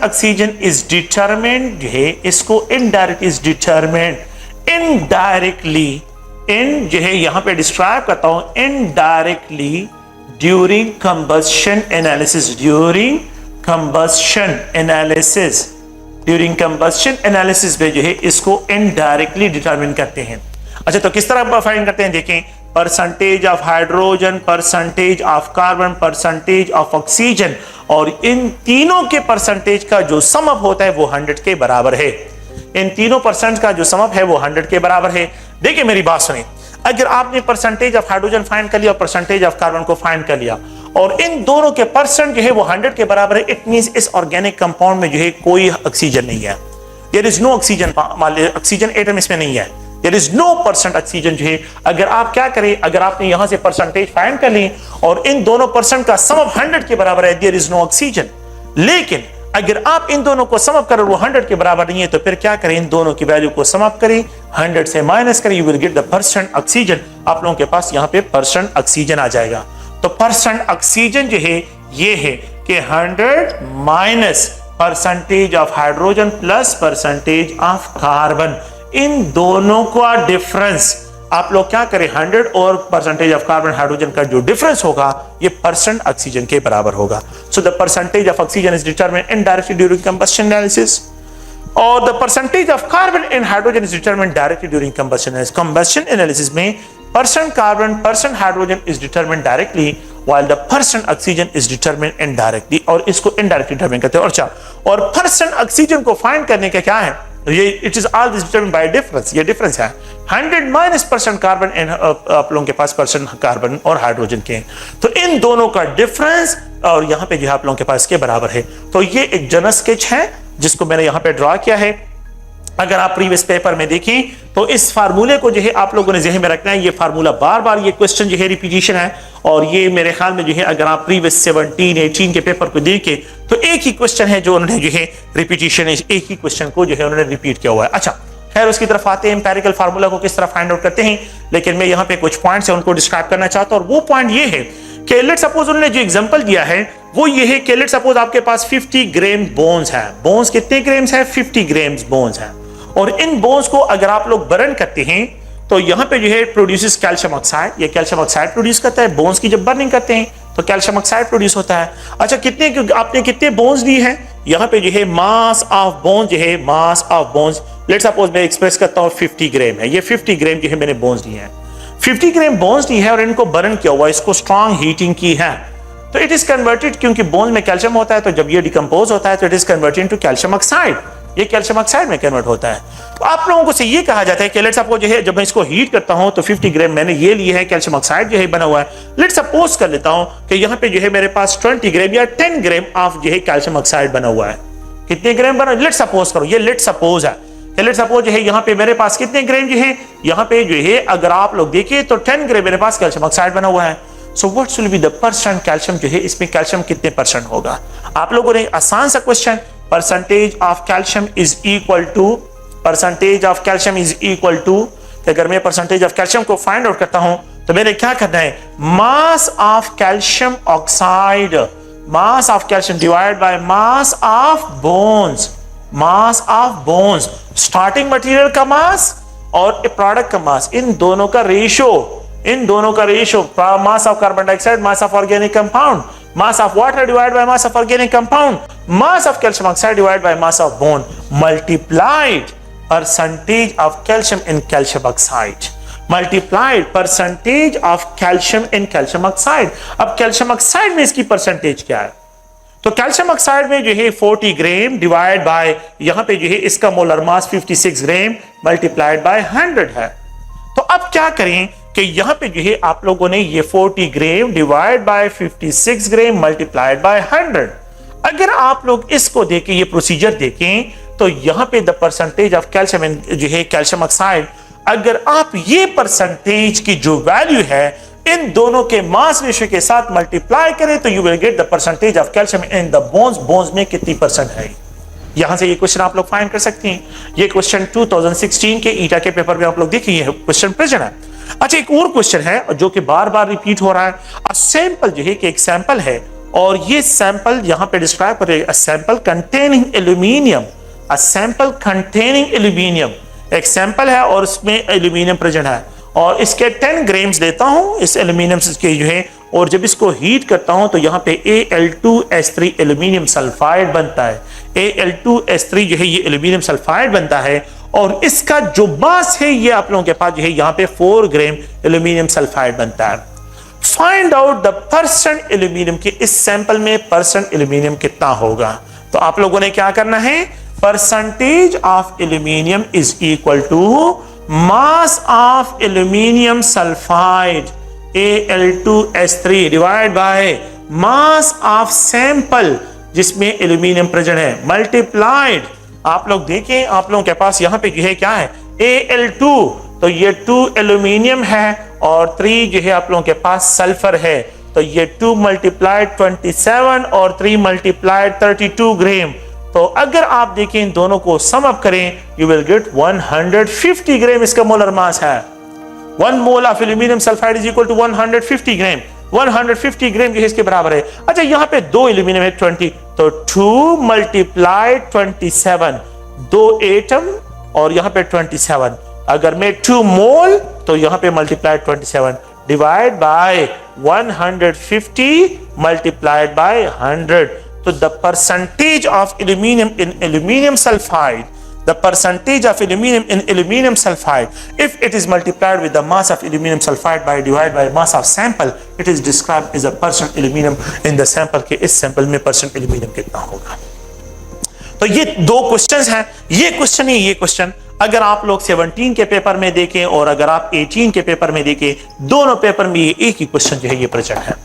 oxygen is determined है, इसको indirect is determined indirectly, in जो है यहां पे डिस्क्राइब करता हूं indirectly during combustion analysis, during combustion analysis में जो है इसको इनडायरेक्टली डिटरमिन करते हैं। अच्छा, तो किस तरह फाइंड करते हैं? देखें, percentage of hydrogen, percentage of carbon, percentage of oxygen, और इन तीनों के परसेंटेज का जो सम अप होता है वो 100 के बराबर है। इन तीनों परसेंट का जो सम अप है वो 100 के बराबर है। देखिए मेरी बात सुनिए, अगर आपने परसेंटेज ऑफ हाइड्रोजन फाइंड कर लिया और परसेंटेज ऑफ कार्बन को फाइंड कर लिया और इन दोनों के परसेंट जो है वो 100 के बराबर है, इट मींस इस ऑर्गेनिक कंपाउंड में जो है कोई ऑक्सीजन नहीं है, there is no oxygen, oxygen atom इसमें नहीं है, there is no percent oxygen जो है। अगर आप क्या करें, अगर आपने यहां से परसेंटेज फाइंड कर ली और इन दोनों परसेंट का सम ऑफ 100 के बराबर है, देयर इज नो ऑक्सीजन। लेकिन अगर आप इन दोनों को सम अप करें वो 100 के बराबर नहीं है तो फिर क्या करें, इन दोनों की वैल्यू को सम अप करें, 100 से माइनस करें, you will get the percent oxygen. आप लोगों के पास यहां पे परसेंट ऑक्सीजन आ जाएगा। तो परसेंट ऑक्सीजन जो है ये है कि 100 minus percentage of hydrogen plus percentage of carbon, इन दोनों का डिफरेंस आप लोग क्या करें, 100 और परसेंटेज ऑफ कार्बन हाइड्रोजन का जो डिफरेंस होगा ये परसेंट ऑक्सीजन के बराबर होगा। So the percentage of oxygen is determined indirectly during combustion analysis और the percentage of carbon in hydrogen is determined directly during combustion analysis. Combustion analysis में percent carbon percent hydrogen is determined directly while the percent oxygen is determined indirectly, और इसको indirectly determine करते हैं। और percent oxygen को find करने का क्या है, ये it is all this determined bye difference, ये डिफरेंस है 100 माइनस परसेंट कार्बन एंड आप लोगों के पास परसेंट कार्बन और हाइड्रोजन के, तो इन दोनों का डिफरेंस और यहाँ पे जो आप लोगों के पास के बराबर है। तो ये एक जनरल स्केच है जिसको मैंने यहाँ पे ड्रॉ किया है। अगर आप प्रीवियस पेपर में देखें तो इस फार्मूले को जो है आप लोगों ने ज़हन में रखना है। ये फार्मूला बार बार ये क्वेश्चन जो है रिपीटिशन है और ये मेरे ख्याल में जो है अगर आप प्रीवियस 17-18 के पेपर को देखें तो एक ही क्वेश्चन है जो उन्होंने जो है रिपीटिशन, एक ही क्वेश्चन को जो है उन्होंने रिपीट किया हुआ है। अच्छा खैर उसकी तरफ आते हैं, एम्पिरिकल फार्मूला को किस तरह फाइंड आउट करते हैं, लेकिन मैं यहाँ पे कुछ पॉइंट्स है उनको डिस्क्राइब करना चाहता हूँ। और वो पॉइंट ये है कि लेट्स सपोज उन्होंने जो एग्जांपल दिया है वो ये है कि लेट्स सपोज आपके पास 50 ग्राम बोन्स है। बोन्स कितने ग्राम्स है? 50 ग्राम्स बोन्स है। और इन बोन्स को अगर आप लोग बर्न करते हैं तो यहाँ पे जो है प्रोड्यूसेस कैल्शियम ऑक्साइड, ये कैल्शियम ऑक्साइड प्रोड्यूस करता है। बोन्स की जब बर्निंग करते हैं तो कैल्शियम ऑक्साइड प्रोड्यूस होता है। अच्छा कितने आपने कितने बोन्स ली है, यहाँ पे जो है मास ऑफ बोन्स जो है, mass of bones let's suppose मैं एक्सप्रेस करता हूँ 50 ग्राम है। ये 50 ग्राम जो है मैंने बोन्स ली है, 50 ग्राम बोन्स ली है और इनको बर्न किया हुआ, इसको स्ट्रॉन्ग हीटिंग की है तो इट इज कन्वर्टेड, क्योंकि बोन में कैल्शियम होता है तो जब ये डिकम्पोज होता है तो it is converted to calcium oxide, ये कैल्शियम ऑक्साइड में कन्वर्ट होता है। तो आप लोगों को से ये कहा जाता है कि लेट्स सपोज जो है जब मैं इसको हीट करता हूं तो 50 ग्राम मैंने ये लिए है, कैल्शियम ऑक्साइड जो है बना हुआ है। लेट्स सपोज कर लेता हूं कि यहाँ पे जो है मेरे पास 20 ग्राम या 10 ग्राम ऑफ जो है कैल्शियम ऑक्साइड बना हुआ है। कितने ग्राम बना, लेट्स सपोज करो, ये लेट्स सपोज है, लेट्स सपोज जो है यहाँ पे मेरे पास कितने ग्राम जो है, यहाँ पे जो है अगर आप लोग देखिए तो 10 ग्राम मेरे पास कैल्शियम ऑक्साइड बना हुआ है। So what will be the percent calcium जो है, इसमें कैल्शियम कितने परसेंट होगा। आप लोगों ने आसान सा question, percentage of calcium is equal to, percentage of calcium is equal to, अगर मैं परसेंटेज ऑफ कैल्शियम को फाइंड आउट करता हूं तो मैंने क्या करना है, mass of calcium oxide, mass of calcium divide by mass of bones, mass of bones, starting material का मास और प्रोडक्ट का मास, इन दोनों का रेशियो, इन दोनों का ratio, mass of carbon dioxide, mass of organic compound, mass of water divided by mass of organic compound, mass of calcium oxide divided by mass of bone, multiplied percentage of calcium in calcium oxide, multiplied percentage of calcium in calcium oxide। अब calcium oxide में इसकी percentage क्या है, तो calcium oxide में जो है 40 ग्राम divide bye, यहां पे जो है इसका molar mass 56 gram multiplied by 100 है। तो अब क्या करें कि यहां पे जो है आप लोगों ने ये 40 ग्राम divide bye 56 gram multiplied by 100, अगर आप लोग इसको देखें, ये प्रोसीजर देखें, तो यहां पे द परसेंटेज ऑफ कैल्शियम जो है कैल्शियम ऑक्साइड, अगर आप ये परसेंटेज की जो वैल्यू है इन दोनों के मास रेशियो के साथ मल्टीप्लाई करें तो you will get the percentage of calcium in the bones, bones में कितनी परसेंट है। यहां से ये क्वेश्चन आप लोग फाइंड कर सकते हैं। ये क्वेश्चन 2016 के ईटा के पेपर में आप लोग देखिए, ये क्वेश्चन प्रेजेंट है। अच्छा, एक और क्वेश्चन है जो कि बार बार रिपीट हो रहा है, अ सैंपल जो है कि एक सैंपल है और ये सैंपल यहां पे डिस्क्राइब कर रहे हैं, a sample containing aluminium, a sample containing aluminium, एक सैंपल है और उसमें एल्यूमिनियम प्रेजेंट है और इसके 10 ग्राम्स लेता हूं इस एल्यूमिनियम के जो है, और जब इसको हीट करता हूं तो यहाँ पे Al2S3 एल्यूमिनियम सल्फाइड बनता है। Al2S3 जो है ये एल्यूमिनियम सल्फाइड बनता है और इसका जो मास है ये आप लोगों के पास जो है यहाँ पे 4 ग्राम एल्यूमिनियम सल्फाइड बनता है। Find out the percent aluminium की, इस सैंपल में परसेंट एल्यूमिनियम कितना होगा। तो आप लोगों ने क्या करना है, percentage of aluminium is equal to mass of aluminium sulphide Al2S3 divide by mass of sample जिसमें एल्यूमिनियम प्रेजेंट है मल्टीप्लाइड, आप लोग देखें आप लोगों के पास यहाँ पे जो है क्या है Al2, तो ये 2 एल्यूमिनियम है और 3 जो है आप लोगों के पास सल्फर है, तो ये 2 मल्टीप्लाइड 27 और 3 मल्टीप्लाइड 32 ग्राम। तो अगर आप देखें इन दोनों को सम अप करें यू विल गेट 150 ग्राम इसका मोलर मास है। 1 mole of aluminium sulphide is equal to 150 gram, 150 gram जो है इसके बराबर है। अच्छा, यहाँ पे 2 एल्यूमिनियम है 20, तो 2 मल्टीप्लाइड 27, 2 एटम और यहाँ पे 27, अगर मैं 2 मोल तो यहाँ पे multiplied 27 divide by 150 multiplied by 100, तो the percentage of aluminium in aluminium sulphide, the percentage of aluminum in aluminum sulfide, if it is multiplied with the mass of aluminum sulfide by divided by mass of sample, it is described as a percent aluminum in the sample के इस sample में percent aluminium कितना होगा। तो ये 2 questions हैं, ये question है ये क्वेश्चन, अगर आप लोग 17 के पेपर में देखें और अगर आप 18 के पेपर में देखें, दोनों पेपर में ये एक ही क्वेश्चन जो है ये प्रेजेंट है।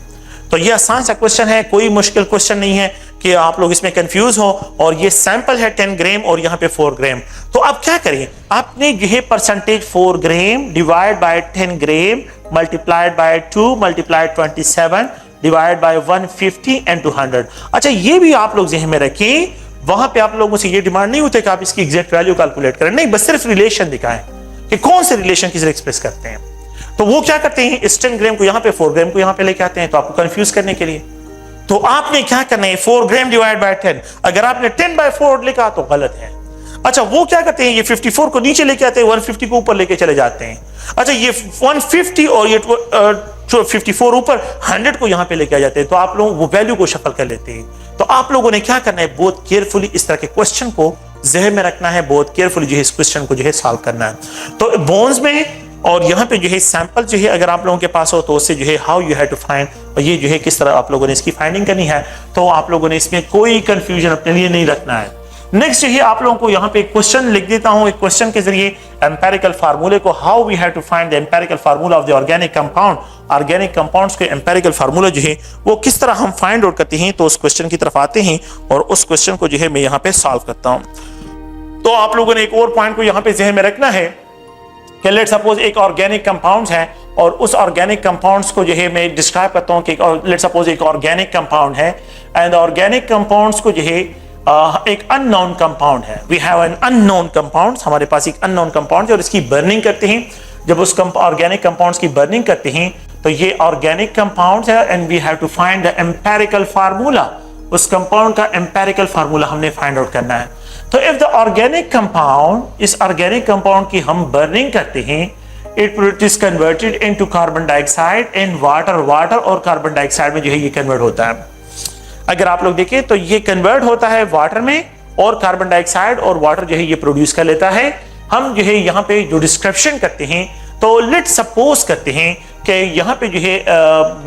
तो ये आसान सा क्वेश्चन है, कोई मुश्किल क्वेश्चन नहीं है कि आप लोग इसमें कंफ्यूज हो, और ये सैंपल है 10 ग्राम और यहाँ पे 4 ग्राम। तो अब क्या करें, आपने जो है percentage 4 gram divide bye 10 gram multiplied by 2 multiplied 27 divide by 150 and 200। अच्छा, ये भी आप लोग ज़हन में रखें, वहां पे आप लोगों से ये डिमांड नहीं होती कि आप इसकी एग्जैक्ट वैल्यू कैलकुलेट करें, नहीं, बस सिर्फ रिलेशन दिखाएं कि कौन से रिलेशन किसे एक्सप्रेस करते हैं। तो वो क्या करते हैं, इस 10 ग्राम को यहाँ पे 4 ग्राम को यहाँ पे लेके आते हैं, तो आपको कंफ्यूज करने के लिए। तो आपने क्या करना है, 4 ग्राम डिवाइड बाय 10, अगर आपने 10 बाय 4 लिखा तो गलत है। अच्छा, वो क्या करते हैं, ये 54 को नीचे लेके आते हैं, 150 को ऊपर लेके चले जाते हैं। अच्छा, ये 150 और ये 54 ऊपर 100 को यहाँ पे लेके आ जाते हैं, तो आप लोग वो वैल्यू को शफल कर लेते हैं। तो आप लोगों ने क्या करना है, बहुत केयरफुली इस तरह के क्वेश्चन को जहन में रखना है, बहुत केयरफुली जो है इस क्वेश्चन को जो है सॉल्व करना है। तो बोन्स में और यहाँ पे जो है सैंपल जो है अगर आप लोगों के पास हो तो उससे जो है how you have to find, और ये जो है किस तरह आप लोगों ने इसकी फाइंडिंग करनी है, तो आप लोगों ने इसमें कोई कंफ्यूजन अपने लिए नहीं रखना है। नेक्स्ट जो है आप लोगों को यहाँ पे एक क्वेश्चन लिख देता हूँ, एक क्वेश्चन के जरिए एम्पेरिकल फार्मूले को, how we have to find the empirical formula of the organic compound, organic compounds के एम्पेरिकल फार्मूला जो है वो किस तरह हम फाइंड आउट करते हैं। तो उस क्वेश्चन की तरफ आते हैं और उस क्वेश्चन को जो है मैं यहाँ पे सॉल्व करता हूँ। तो आप लोगों ने एक और पॉइंट को यहाँ पे जहन में रखना है कि लेट्स सपोज एक ऑर्गेनिक कंपाउंड्स है और उस ऑर्गेनिक कंपाउंड्स को जो है मैं डिस्क्राइब करता हूँ कि लेट्स सपोज एक ऑर्गेनिक कंपाउंड है एंड ऑर्गेनिक कंपाउंड्स को जो है एक अननोन कंपाउंड है, we have an unknown compound, हमारे पास एक अननोन कंपाउंड और इसकी बर्निंग करते हैं। जब उस ऑर्गेनिक कंपाउंड्स की बर्निंग करते हैं तो ये ऑर्गेनिक कंपाउंड्स है and we have to find the empirical formula, उस कंपाउंड का एम्पेरिकल फार्मूला हमने फाइंड आउट करना है। तो इफ द ऑर्गेनिक कंपाउंड, इस ऑर्गेनिक कंपाउंड की हम बर्निंग करते हैं, it is converted into carbon dioxide in water, water और कार्बन डाइऑक्साइड में जो है ये कन्वर्ट होता है। अगर आप लोग देखें तो ये कन्वर्ट होता है वाटर में और कार्बन डाइऑक्साइड और वाटर जो है ये प्रोड्यूस कर लेता है। हम जो है यहाँ पे जो डिस्क्रिप्शन करते हैं तो लेट्स सपोज करते हैं कि यहाँ पे जो है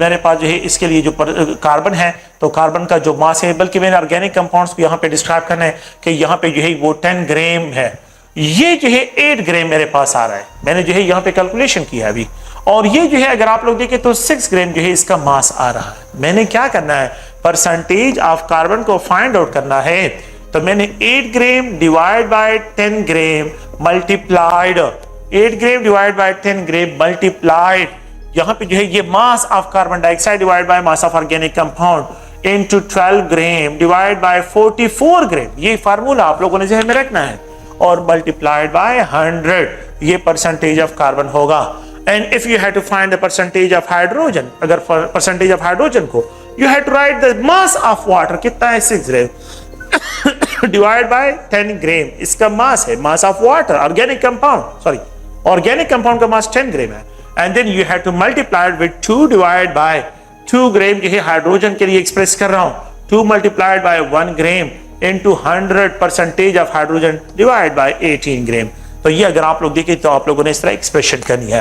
मेरे पास जो है इसके लिए जो कार्बन है तो कार्बन का जो मास है, बल्कि मैंने ऑर्गेनिक कंपाउंड्स को यहाँ पे डिस्क्राइब करना है कि यहाँ पे जो है वो 10 ग्राम है, ये जो है 8 ग्राम मेरे पास आ रहा है, मैंने जो है यहाँ पे कैलकुलेशन किया अभी, और ये जो है अगर आप लोग देखें तो 6 ग्राम जो है इसका मास आ रहा है। मैंने क्या करना है, परसेंटेज ऑफ कार्बन को फाइंड आउट करना है, तो मैंने 8 ग्राम डिवाइड बाय 10 ग्राम मल्टीप्लाइड, 8 ग्राम डिवाइड बाय 10 ग्राम मल्टीप्लाइड, यहाँ पे जो है ये मास of carbon dioxide divide by mass of organic compound into 12 gram divide bye 44 ग्राम, ये फार्मूला आप लोगों ने ज़हन में रखना है, और मल्टीप्लाइड बाय 100, ये परसेंटेज ऑफ कार्बन होगा। And if you have to find the percentage of hydrogen, अगर परसेंटेज ऑफ हाइड्रोजन को you have to write the mass of water कितना है 6 ग्राम डिवाइड बाय 10 ग्राम, इसका मास है, mass of water organic compound, sorry organic compound का mass 10 gram है, and then you have to multiply with 2 divide by 2 gram जो है hydrogen के लिए एक्सप्रेस कर रहा हूं, 2 multiplied by 1 gram into 100 percentage of hydrogen divide by 18 ग्राम। तो ये अगर आप लोग देखें तो आप लोगों ने इस तरह एक्सप्रेशन करनी है।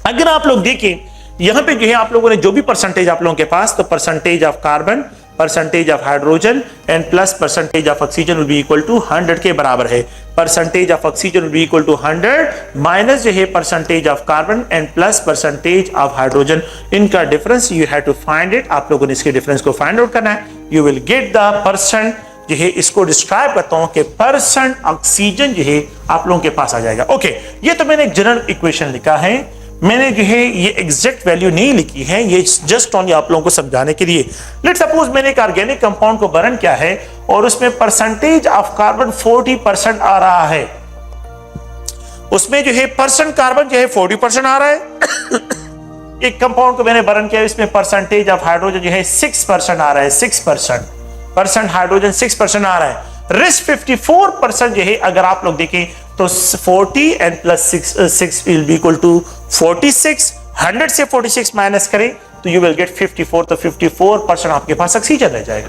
अगर आप लोग देखें यहाँ पे जो है आप लोगों ने जो भी परसेंटेज आप लोगों के पास, तो percentage of carbon, percentage of hydrogen and plus percentage of oxygen will be equal to 100 के बराबर है। Percentage of oxygen will be equal to 100 minus जो है percentage of carbon and plus percentage of hydrogen, इनका difference you have to find it, आप लोगों ने इसके डिफरेंस को फाइंड आउट करना है। You will get the percent जो है, इसको डिस्क्राइब करता हूं कि परसेंट ऑक्सीजन जो है आप लोगों के पास आ जाएगा। ओके, ये तो मैंने एक जनरल इक्वेशन लिखा है, मैंने जो है ये एग्जैक्ट वैल्यू नहीं लिखी है, ये जस्ट ओनली आप लोगों को समझाने के लिए। लेट्स सपोज मैंने एक ऑर्गेनिक कंपाउंड को बर्न किया है और उसमें परसेंटेज ऑफ कार्बन 40% आ रहा है, उसमें जो है परसेंट कार्बन जो है 40% आ रहा है। एक कंपाउंड को मैंने बर्न किया, इसमें परसेंटेज ऑफ हाइड्रोजन जो है 6% आ रहा है, 6% परसेंट हाइड्रोजन 6% आ रहा है, रेस्ट 54% जो है अगर आप लोग देखें तो 40 and plus 6 will be equal to 46, 100 से 46 माइनस करें तो यू विल गेट 54, तो 54% आपके पास ऑक्सीजन रह जाएगा।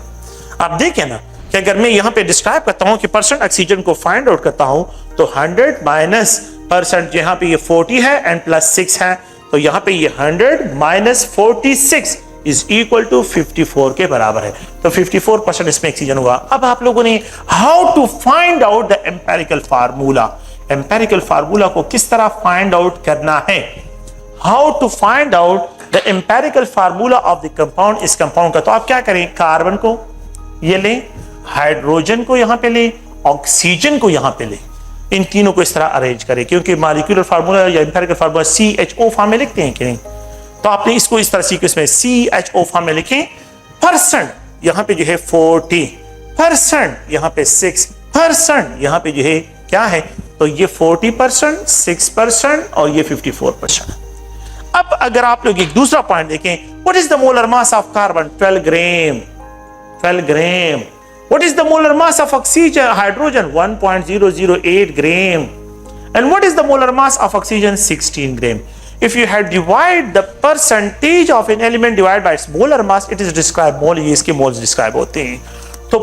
आप देखें ना कि अगर मैं यहाँ पे डिस्क्राइब करता हूँ कि परसेंट ऑक्सीजन को फाइंड आउट करता हूँ तो 100 माइनस परसेंट, यहाँ पे ये 40 है एंड प्लस 6 है, तो यहाँ पे ये 100 माइनस 46 इज इक्वल टू 54 के बराबर है, तो 54% इसमें ऑक्सीजन हुआ। अब आप लोगों ने how to find out the empirical formula, empirical formula को किस तरह फाइंड आउट करना है, how to find out the empirical formula of the compound, इस कंपाउंड का। तो आप क्या करें, कार्बन को ये लें, हाइड्रोजन को यहां पे लें, ऑक्सीजन को यहां पे लें, इन तीनों को इस तरह अरेंज करें, क्योंकि मॉलिक्यूलर फार्मूला या एम्पेरिकल फार्मूला CHO फॉर्म में लिखते हैं कि नहीं, तो आपने इसको इस तरह सीक्वेंस में CHO फॉर्म में लिखें। परसेंट यहाँ पे जो है 40%, यहाँ पे 6%, यहाँ पे जो है क्या है, तो ये 40%, 6% और ये 54%। अब अगर आप लोग एक दूसरा पॉइंट देखें, what is the molar mass of carbon, 12 gram, 12 gram. What is the molar mass of oxygen, hydrogen 1.008 gram, and what is the molar mass of oxygen, 16 gram. If you had divide the percentage of an element divided by its molar mass, it is described mole, ये इसके moles describe होते हैं। तो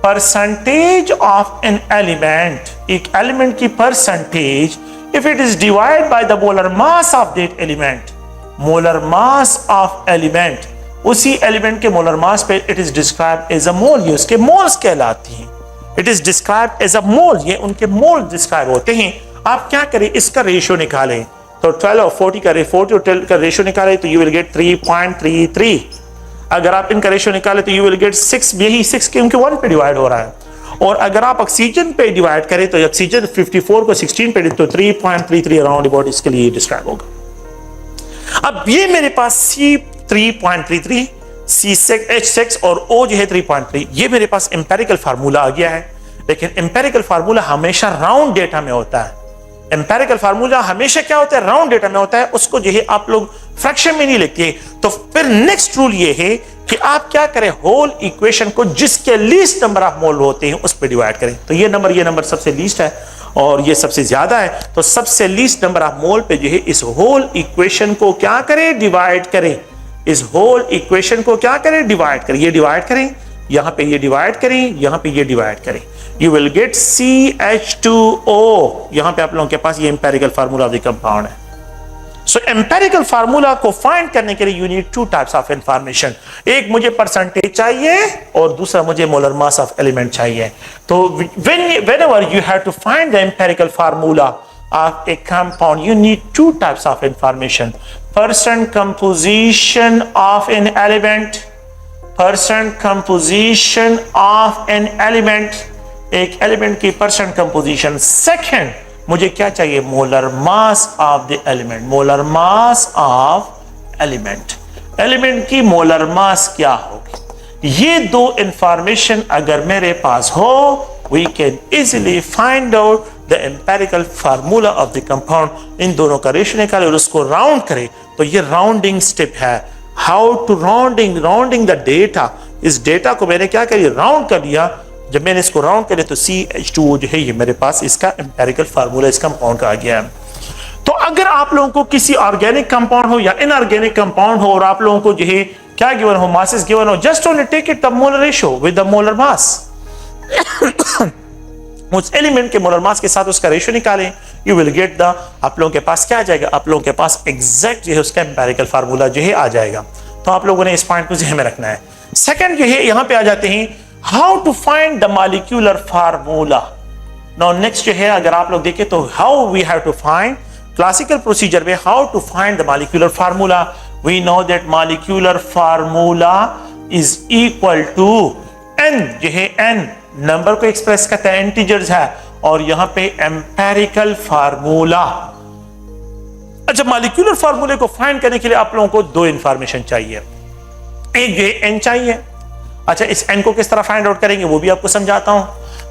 percentage of an element, एक element की percentage, if it is divided by the molar mass of that element, molar mass of element, उसी element के molar mass पे it is described as a mole, ये उसके moles कहलाती हैं। It is described as a mole, ये उनके मोल describe होते हैं। आप क्या करें, इसका रेशियो निकालें, तो 12 और 40 का 40 और 12 का रेशियो निकालें तो यू विल गेट 3.33। अगर आप इनका रेशियो निकालें तो यू विल गेट 6, यही 6 के उनके 1 पे डिवाइड हो रहा है, और अगर आप ऑक्सीजन पे डिवाइड करें तो ऑक्सीजन 54 को 16 पे तो 3.33 अराउंड अबाउट इसके लिए डिस्क्राइब होगा। अब ये मेरे पास C 3.33, C6 H6 और O जो है 3.3, ये मेरे पास एम्पेरिकल फार्मूला आ गया है। लेकिन एम्पेरिकल फार्मूला हमेशा राउंड डेटा में होता है। एम्पेरिकल फार्मूला हमेशा क्या होता है, राउंड डेटा में होता है, उसको जो है आप लोग फ्रैक्शन में नहीं लिखते। तो फिर नेक्स्ट रूल ये है कि आप क्या करें, होल इक्वेशन को जिसके लीस्ट नंबर ऑफ मोल होते हैं उस पर डिवाइड करें। तो ये नंबर सबसे लीस्ट है और ये सबसे ज्यादा है, तो सबसे लीस्ट नंबर ऑफ मोल पे जो है इस होल इक्वेशन को क्या करें, डिवाइड करें। इस होल इक्वेशन को क्या करें, डिवाइड करें। ये डिवाइड करें, यहां पे ये डिवाइड करें, यहां पे ये डिवाइड करें, यू विल गेट CH2O। यहां पे आप लोगों के पास ये empirical formula of the compound है। सो एम्पेरिकल फार्मूला को फाइंड करने के लिए you need two types of information. एक मुझे परसेंटेज चाहिए और दूसरा मुझे मोलर मास ऑफ एलिमेंट चाहिए। तो whenever you have to find the empirical formula of a compound, you need two types of information: percent composition of an element, percent composition of an element, एक element की percent composition. Second मुझे क्या चाहिए, molar mass of the element, molar mass of element, element की molar mass क्या होगी। ये दो इंफॉर्मेशन अगर मेरे पास हो, we can easily find out the empirical formula of the compound. इन दोनों का रेशियो निकाले और उसको राउंड करें, तो ये राउंडिंग स्टेप है। How to rounding the data. इस डेटा को मैंने क्या करिए, राउंड कर दिया। जब मैंने इसको राउंड करे तो CH2O जो है ये मेरे पास इसका एम्पेरिकल फार्मूला इस कंपाउंड का आ गया है। तो अगर आप लोगों को किसी ऑर्गेनिक कंपाउंड हो या इनऑर्गेनिक कंपाउंड हो और आप लोगों को जो है क्या गिवन हो, मासेस गिवन हो, just only take it the molar ratio with the molar mass. उस एलिमेंट के मोलर मास के साथ उसका रेशियो निकालें, यू विल गेट द, आप लोगों के पास क्या आ जाएगा, आप लोगों के पास एग्जैक्ट जो है उसका एम्पेरिकल फार्मूला जो है आ जाएगा। तो आप लोगों ने इस पॉइंट को ध्यान में रखना है। सेकंड जो है यहां पे आ जाते हैं, how to find the molecular formula. Now next जो है अगर आप लोग देखें तो how we have to find, classical procedure में how to find the molecular formula. We know that molecular formula is equal to n, जो है n नंबर को एक्सप्रेस करता है, इंटीजर्स है, और यहां पे एम्पेरिकल फार्मूला। अच्छा, मॉलिक्यूलर फार्मूले को फाइंड करने के लिए आप लोगों को दो इंफॉर्मेशन चाहिए। एक जो है n चाहिए। अच्छा, इस n को किस तरह फाइंड आउट करेंगे वो भी आपको समझाता हूं।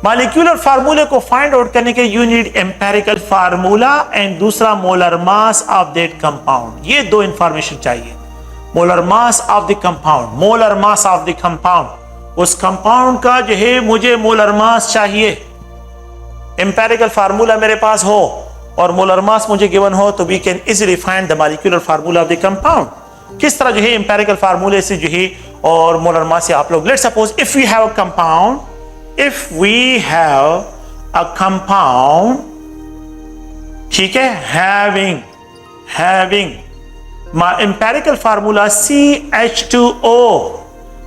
मॉलिक्यूलर फार्मूले को फाइंड आउट करने के you need empirical formula and दूसरा molar mass of that compound. ये दो इंफॉर्मेशन चाहिए। Molar mass of the compound, molar mass of the compound, उस कंपाउंड का जो है मुझे मोलर मास चाहिए। एम्पेरिकल फार्मूला मेरे पास हो और मोलर मास मुझे गिवन हो तो we can easily find the molecular formula of the compound. किस तरह जो है एम्पेरिकल फार्मूले से जो है और मोलर मास से आप लोग, let's suppose if we have a compound, if we have a compound, ठीक है, having empirical formula CH2O,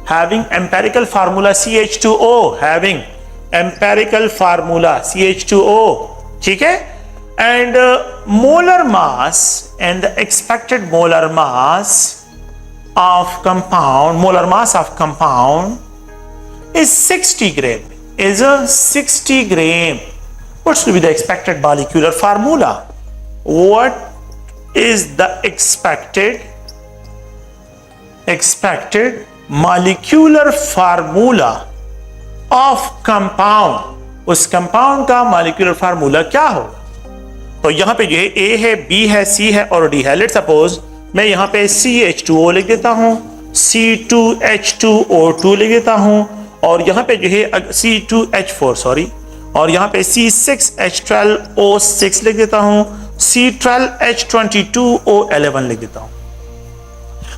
having empirical formula CH2O, having empirical formula CH2O, ठीक है, and molar mass and the expected molar mass of compound, molar mass of compound is 60 gram, is a 60 gram. What's to be the expected molecular formula? What is the expected molecular formula of compound? उस compound का molecular formula क्या होगा? तो यहां पे जो है A है, B है, C है और D है। लेट्स सपोज मैं यहां पे CH2O लिख देता हूं, C2H2O2 लिख देता हूं, और यहां पे जो है C2H4 सॉरी, और यहां पे C6H12O6 लिख देता हूं, C12H22O11 लिख देता हूं।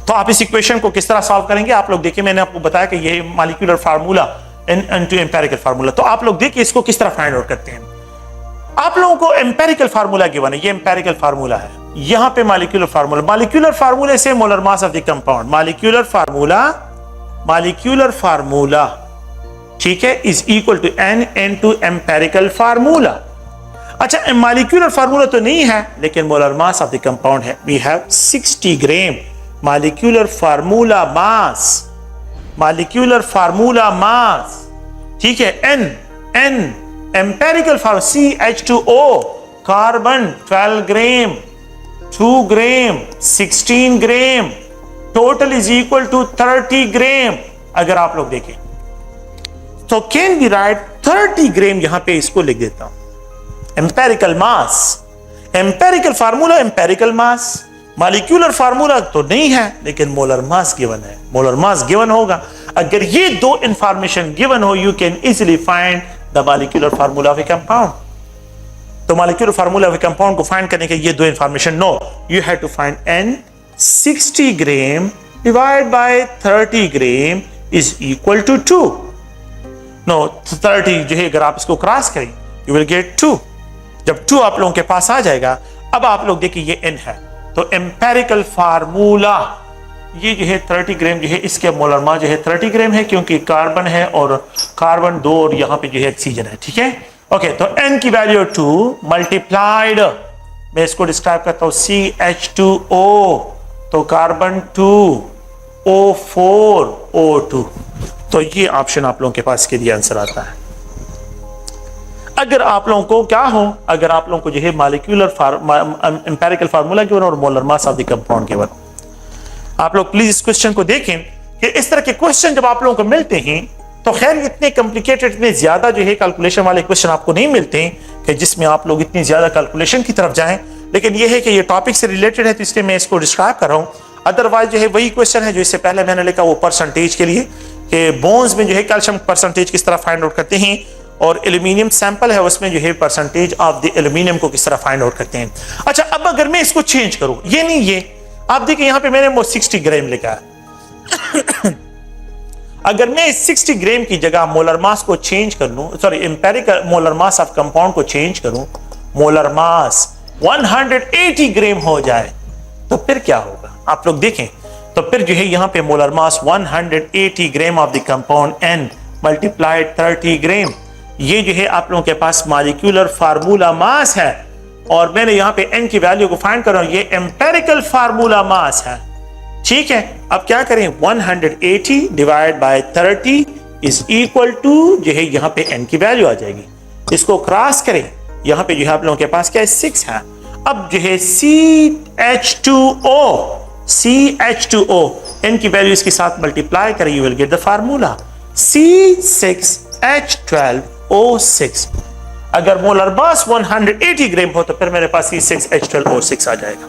तो आप इस इक्वेशन को किस तरह सॉल्व करेंगे आप लोग देखिए, मैंने आपको बताया कि ये molecular formula into empirical formula. तो आप लोग देखिए इसको किस तरह फाइंड आउट करते हैं। आप लोगों को एम्पेरिकल फार्मूला गिवन है, ये एम्पेरिकल फार्मूला है, यहां पे मॉलिक्यूलर फार्मूला, मॉलिक्यूलर फार्मूले से molar mass of the compound, molecular formula ठीक है, is equal to n into empirical formula. अच्छा, मॉलिक्यूलर फार्मूला तो नहीं है लेकिन molar mass of the compound है। We have 60 gram molecular formula mass, ठीक है, n N empirical for CH2O carbon 12 gram, 2 gram, 16 gram, total is equal to 30 gram. अगर आप लोग देखें तो कैन बी राइट 30 ग्राम, यहां पे इसको लिख देता हूं empirical mass, empirical formula empirical mass, molecular formula तो नहीं है लेकिन मोलर मास गिवन है, मोलर मास गिवन होगा। अगर ये दो इंफॉर्मेशन गिवन हो you can easily find the molecular formula of a compound. तो molecular formula of a compound को फाइंड करने के ये दो information, no you have to find N 60 gram divide by 30 gram is equal to 2। No 30 जो है अगर आप इसको क्रॉस करें यू विल गेट 2। जब 2 आप लोगों के पास आ जाएगा, अब आप लोग देखिए ये N है तो एम्पेरिकल फार्मूला ये जो है 30 ग्राम जो है इसके मोलर मास जो है 30 ग्राम है क्योंकि कार्बन है और कार्बन 2 और यहां पे जो है ऑक्सीजन है, ठीक है। ओके तो N की वैल्यू 2 मल्टीप्लाइड, मैं इसको डिस्क्राइब करता हूं CH2O तो कार्बन 2 O4 O2, तो ये ऑप्शन आप लोगों के पास के लिए आंसर आता है। अगर आप लोगों को क्या हो, अगर आप लोगों को जो है मॉलिक्यूलर एम्पेरिकल फार्मूला गिवन और molar mass of the compound given, आप लोग प्लीज इस क्वेश्चन को देखें कि इस तरह के क्वेश्चन जब आप लोगों को मिलते हैं तो खैर इतने कॉम्प्लिकेटेड, इतने ज्यादा जो है कैलकुलेशन वाले क्वेश्चन आपको नहीं मिलते हैं कि जिसमें आप लोग इतनी ज्यादा कैलकुलेशन की तरफ जाएं, लेकिन यह है कि ये टॉपिक से रिलेटेड है तो इसलिए मैं इसको डिस्क्राइब कर रहा हूं। अदरवाइज जो है वही क्वेश्चन है जो इससे पहले मैंने लिखा वो परसेंटेज के लिए कि बोन्स में जो है कैल्शियम परसेंटेज किस तरह फाइंड आउट करते हैं और एल्यूमिनियम सैंपल है उसमें जो है परसेंटेज ऑफ द एल्यूमिनियम को किस तरह फाइंड आउट करते हैं। अच्छा अब अगर मैं इसको चेंज करूं, ये नहीं ये आप देखिए यहां पे मैंने 60 ग्राम लिखा है अगर मैं 60 ग्राम की जगह मोलर मास को चेंज कर लूं, sorry empirical molar mass of compound को चेंज करूं, मोलर मास 180 ग्राम हो जाए तो फिर क्या होगा आप लोग देखें। तो फिर जो है यहां पे molar mass 180 gram of the compound N multiplied 30 ग्राम, ये जो है आप लोगों के पास मॉलिक्यूलर फार्मूला मास है और मैंने यहां पे N की वैल्यू को फाइंड कर रहा हूं, ये एम्पेरिकल फार्मूला मास है, ठीक है। अब क्या करें 180 divide by 30 is equal to जो है यहां पे N की वैल्यू आ जाएगी, इसको क्रॉस करें यहां पे जो है आप लोगों के पास क्या है 6 है। अब जो है CH2O N की वैल्यू इसके साथ मल्टीप्लाई करें you will get the formula C6H12O6। अगर मोलर मास 180 ग्राम हो तो फिर मेरे पास C6H12O6 आ जाएगा।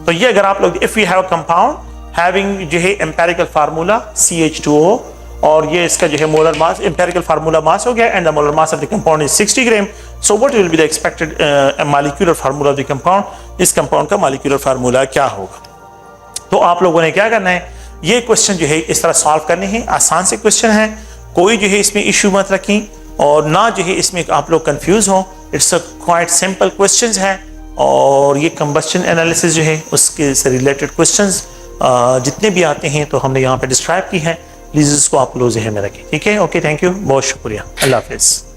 तो ये अगर आप लोग if you have compound having जो है एम्पेरिकल फार्मूला CH2O और ये इसका जो है मोलर मास एम्पेरिकल फार्मूला मास हो गया and the molar mass of the compound is 60 gram, so what will be the expected molecular formula of the compound, इस कंपाउंड का मॉलिक्यूलर फार्मूला क्या होगा। तो आप लोगों ने क्या करना है, ये क्वेश्चन जो है इस तरह सॉल्व करने हैं, आसान से क्वेश्चन है, कोई जो है इसमें इश्यू मत रखें और ना जो है इसमें आप लोग कंफ्यूज हो, it's a quite simple questions है और ये कंबस्शन एनालिसिस जो है उसके से रिलेटेड क्वेश्चंस जितने भी आते हैं तो हमने यहाँ पे डिस्क्राइब की है, प्लीज इसको आप लोग ज़हन में रखें, ठीक है। ओके थैंक यू, बहुत शुक्रिया, अल्लाह हाफिज़।